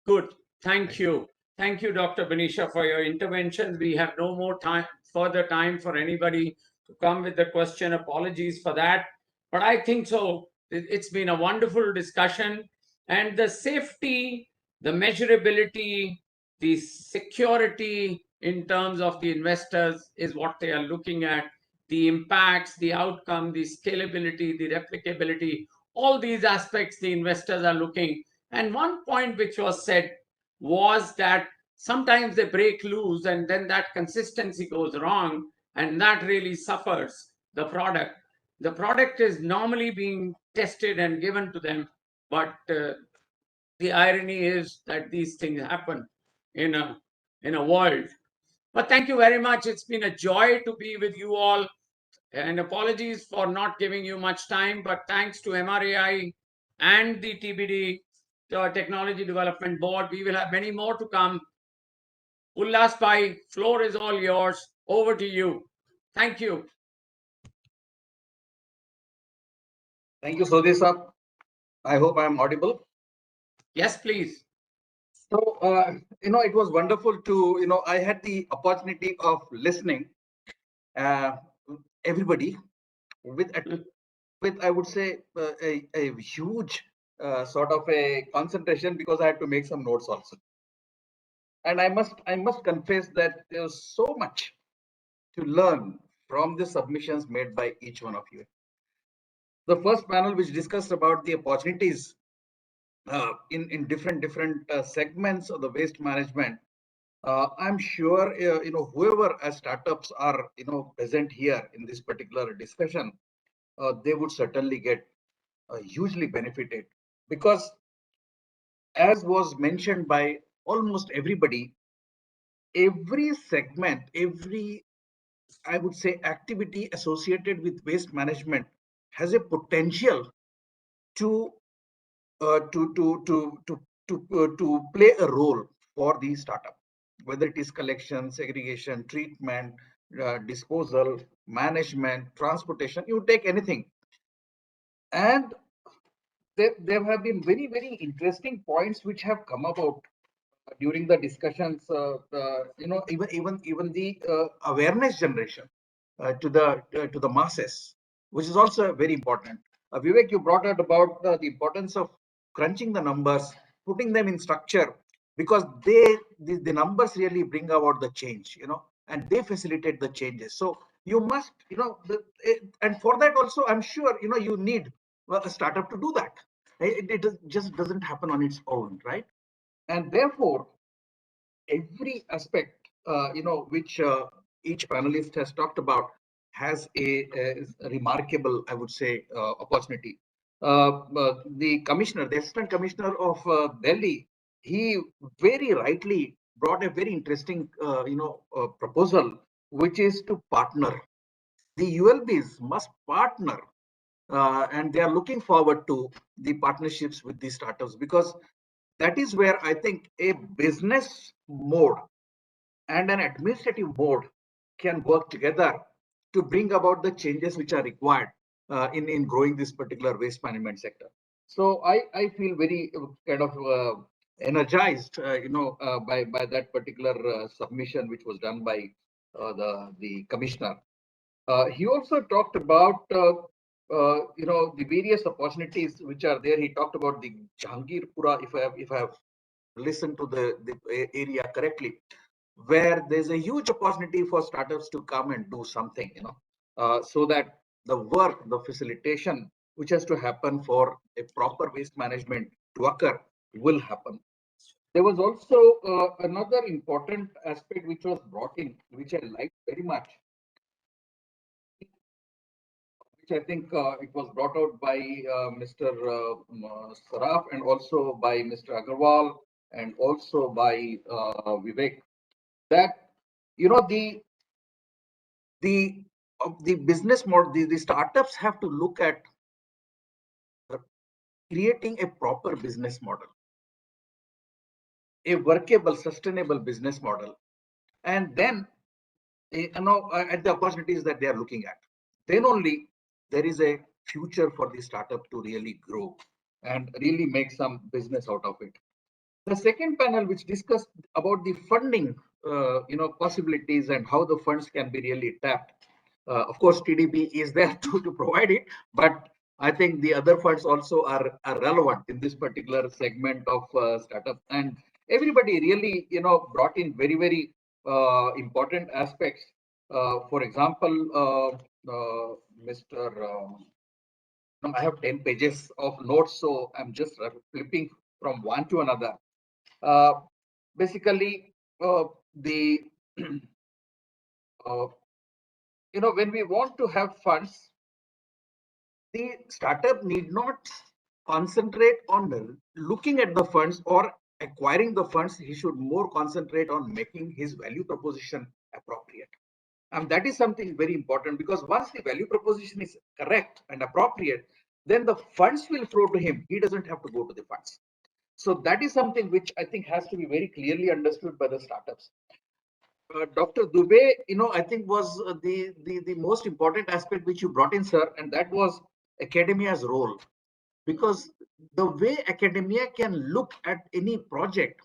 Good. Thank you. Thank you, Dr. Benisha, for your interventions. We have no more further time for anybody to come with the question. Apologies for that. But I think so. It's been a wonderful discussion. And the safety, the measurability, the security in terms of the investors is what they are looking at. The impacts, the outcome, the scalability, the replicability, all these aspects the investors are looking. And one point which was said was that sometimes they break loose, and then that consistency goes wrong, and that really suffers the product. The product is normally being tested and given to them, but the irony is that these things happen in a world. But thank you very much. It's been a joy to be with you all, and apologies for not giving you much time, but thanks to MRAI and the TBD, Technology Development Board. We will have many more to come. Ullas Bhai, floor is all yours. Over to you. Thank you. Thank you, Sodhi sir. I hope I am audible. Yes, please. So, it was wonderful to, I had the opportunity of listening everybody with, I would say, a huge sort of a concentration, because I had to make some notes also. And I must confess that there's so much to learn from the submissions made by each one of you. The first panel, which discussed about the opportunities in different segments of the waste management, I'm sure whoever as startups are present here in this particular discussion, they would certainly get hugely benefited, because as was mentioned by almost everybody, every segment, every, I would say, activity associated with waste management has a potential to play a role for the startup, whether it is collection, segregation, treatment, disposal, management, transportation, you take anything. And there have been very interesting points which have come about during the discussions. Even the awareness generation to the masses, which is also very important. Vivek, you brought out about the importance of crunching the numbers, putting them in structure, because the numbers really bring about the change, and they facilitate the changes. So you must, and for that also, I'm sure, you need a startup to do that. It just doesn't happen on its own, right? And therefore, every aspect, which each panelist has talked about, has a remarkable, I would say, opportunity. The Assistant Commissioner of Delhi, he very rightly brought a very interesting, proposal, which is to partner. The ULBs must partner, and they are looking forward to the partnerships with these startups, because that is where I think a business mode and an administrative mode can work together to bring about the changes which are required in growing this particular waste management sector. So I feel very kind of energized, by that particular submission which was done by the commissioner. He also talked about the various opportunities which are there. He talked about the Jahangirpura, if I have listened to the area correctly, where there's a huge opportunity for startups to come and do something, so that the work, the facilitation, which has to happen for a proper waste management to occur, will happen. There was also another important aspect which was brought in, which I liked very much, which I think it was brought out by Mr. Saraf, and also by Mr. Agarwal, and also by Vivek, that the business model, the startups have to look at creating a proper business model, a workable, sustainable business model, and then at the opportunities that they are looking at, then only there is a future for the startup to really grow and really make some business out of it. The second panel, which discussed about the funding, possibilities and how the funds can be really tapped. Of course, TDB is there to provide it, but I think the other funds also are relevant in this particular segment of startup. And everybody really, brought in very important aspects. For example, Mr. I have 10 pages of notes, so I'm just flipping from one to another. Basically, the when we want to have funds, the startup need not concentrate on looking at the funds or acquiring the funds. He should more concentrate on making his value proposition appropriate. And that is something very important, because once the value proposition is correct and appropriate, then the funds will flow to him. He doesn't have to go to the funds. So that is something which I think has to be very clearly understood by the startups. Dr. Dubey, I think was the most important aspect which you brought in, sir, and that was academia's role. Because the way academia can look at any project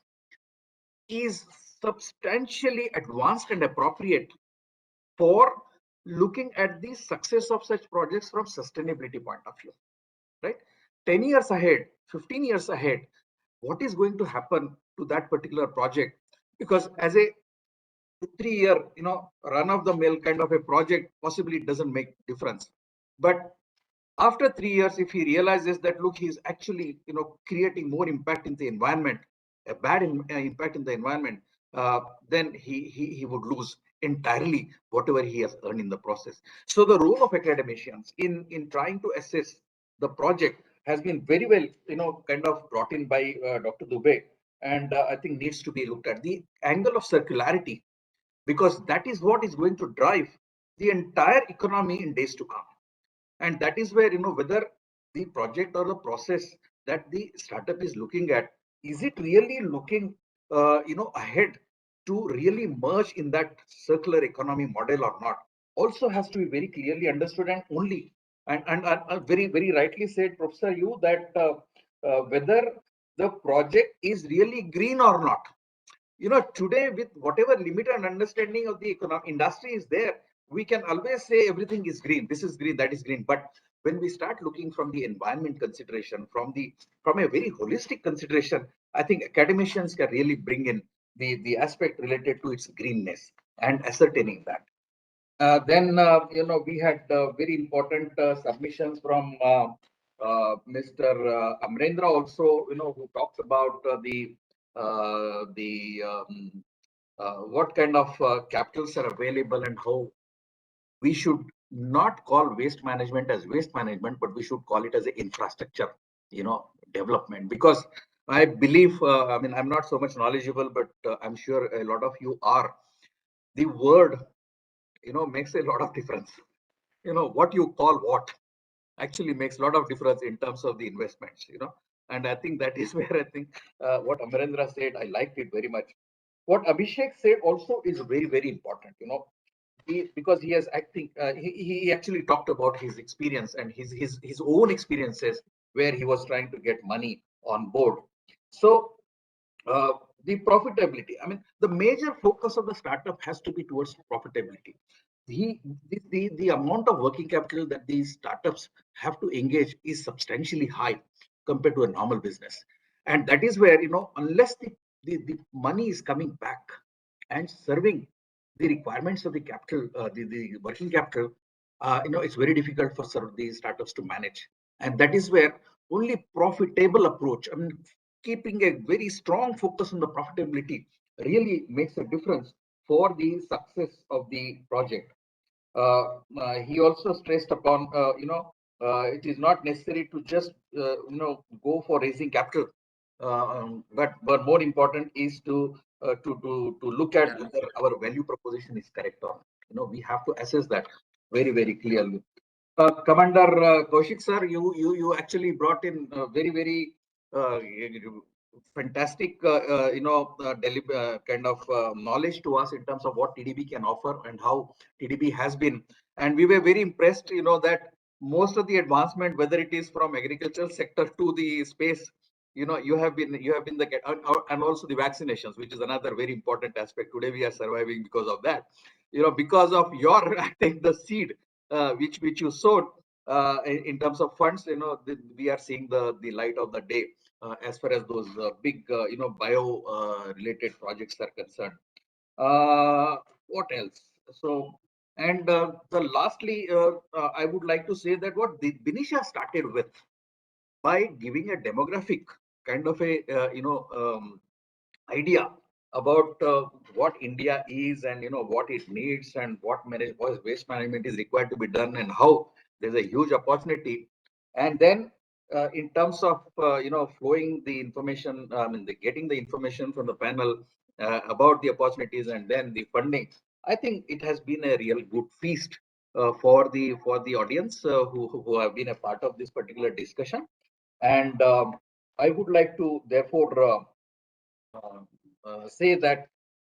is substantially advanced and appropriate for looking at the success of such projects from sustainability point of view, right? 10 years ahead, 15 years ahead, what is going to happen to that particular project? Because as a 3-year, run of the mill kind of a project, possibly it doesn't make difference. But after 3 years, if he realizes that, look, he's actually, creating more impact in the environment, a bad impact in the environment, then he would lose entirely whatever he has earned in the process. So the role of academicians in trying to assess the project has been very well, kind of brought in by Dr. Dubey, and I think needs to be looked at. The angle of circularity, because that is what is going to drive the entire economy in days to come. And that is where, whether the project or the process that the startup is looking at, is it really looking, ahead to really merge in that circular economy model or not, also has to be very clearly understood. And only, and very, very rightly said, Professor, you, that whether the project is really green or not. Today, with whatever limited understanding of the economic industry is there, we can always say everything is green. This is green, that is green. But when we start looking from the environment consideration, from a very holistic consideration, I think academicians can really bring in the aspect related to its greenness and ascertaining that. Then, we had very important submissions from Mr. Amrendra also, who talks about what kind of capitals are available and how we should not call waste management as waste management, but we should call it as an infrastructure, development. Because I believe, I'm not so much knowledgeable, but I'm sure a lot of you are. The word, makes a lot of difference. What you call what actually makes a lot of difference in terms of the investments, and I think that is where I think what Amarendra said, I liked it very much. What Abhishek said also is very, very important, because he has acting, he actually talked about his experience and his own experiences where he was trying to get money on board. So the profitability, the major focus of the startup has to be towards profitability. The amount of working capital that these startups have to engage is substantially high compared to a normal business. And that is where, unless the money is coming back and serving the requirements of the capital, the working capital, it's very difficult for these startups to manage. And that is where only profitable approach, keeping a very strong focus on the profitability really makes a difference for the success of the project. He also stressed upon, it is not necessary to just, go for raising capital, but more important is to look at whether our value proposition is correct or not. We have to assess that very, very clearly. Commander Kaushik sir, you actually brought in very, very fantastic, kind of knowledge to us in terms of what TDB can offer and how TDB has been. And we were very impressed, that most of the advancement, whether it is from agricultural sector to the space, you have been the, and also the vaccinations, which is another very important aspect. Today we are surviving because of that, because of your, I think, the seed which you sowed in terms of funds. We are seeing the light of the day as far as those big, bio related projects are concerned. What else? So, and lastly, I would like to say that what Binisha started with, by giving a demographic kind of a idea about what India is and what it needs and what waste management is required to be done and how there's a huge opportunity. And then in terms of flowing the information, getting the information from the panel about the opportunities and then the funding, I think it has been a real good feast for the audience who have been a part of this particular discussion. And I would like to therefore say that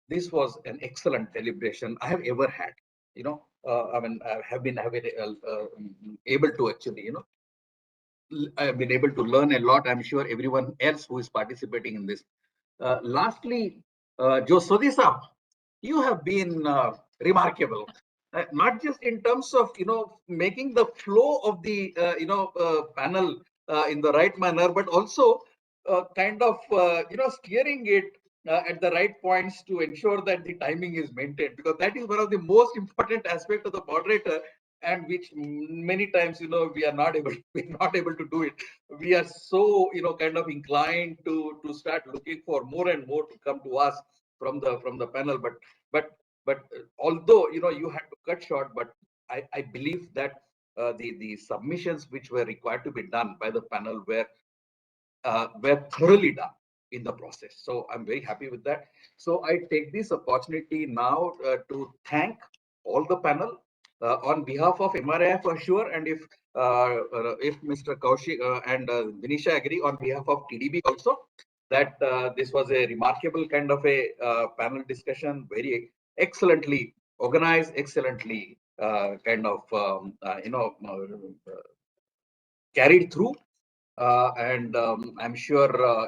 this was an excellent deliberation I have ever had. I mean, I have been able to actually, I have been able to learn a lot. I'm sure everyone else who is participating in this. Lastly, Jo Sodhi Saab, you have been remarkable, not just in terms of making the flow of the panel in the right manner, but also kind of steering it at the right points to ensure that the timing is maintained, because that is one of the most important aspects of the moderator, and which many times we are not able to do it. We are so kind of inclined to start looking for more and more to come to us from the panel, but although you had to cut short, but I believe that the submissions which were required to be done by the panel were thoroughly done in the process. So I'm very happy with that. So I take this opportunity now to thank all the panel on behalf of MRAI for sure, and if Mr. Kaushik and Vinisha agree, on behalf of TDB also, that this was a remarkable kind of a panel discussion, very excellently organized, excellently kind of carried through. And I'm sure,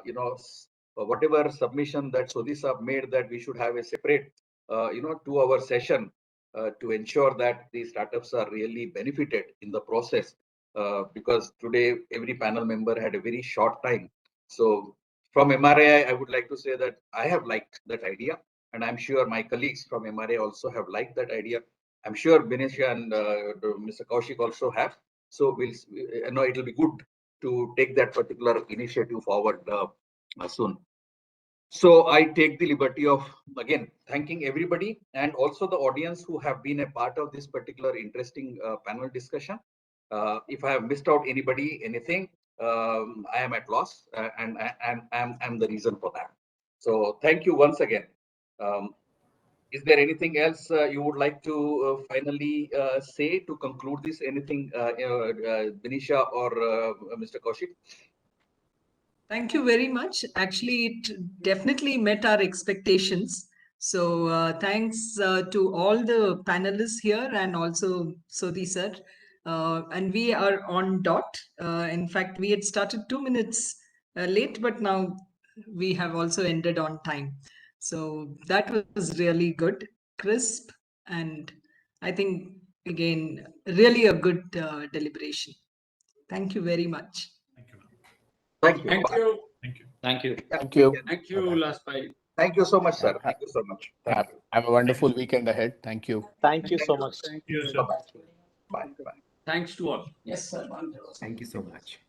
whatever submission that Sodhi Saab made, that we should have a separate, 2-hour session to ensure that the startups are really benefited in the process. Because today every panel member had a very short time. So from MRAI, I would like to say that I have liked that idea, and I'm sure my colleagues from MRAI also have liked that idea. I'm sure Vinisha and Mr. Kaushik also have. So it will be good to take that particular initiative forward soon. So I take the liberty of again thanking everybody, and also the audience who have been a part of this particular interesting panel discussion. If I have missed out anybody, anything, I am at loss, and I'm the reason for that. So thank you once again. Is there anything else you would like to finally say to conclude this? Anything, Vinisha or Mr. Kaushik? Thank you very much. Actually, it definitely met our expectations. So thanks to all the panelists here, and also Sodhi sir. And we are on dot. In fact, we had started 2 minutes late, but now we have also ended on time. So that was really good, crisp, and I think, again, really a good deliberation. Thank you very much. Thank you. Thank you. Thank you. Thank you. Thank you. Thank you, last bye. Thank you so much, sir. Thank you so much. Thank you. Have a wonderful weekend ahead. Thank you. Thank you so much. Thank you, sir. Bye-bye. Bye. Bye. Thanks to all. Thank you so much.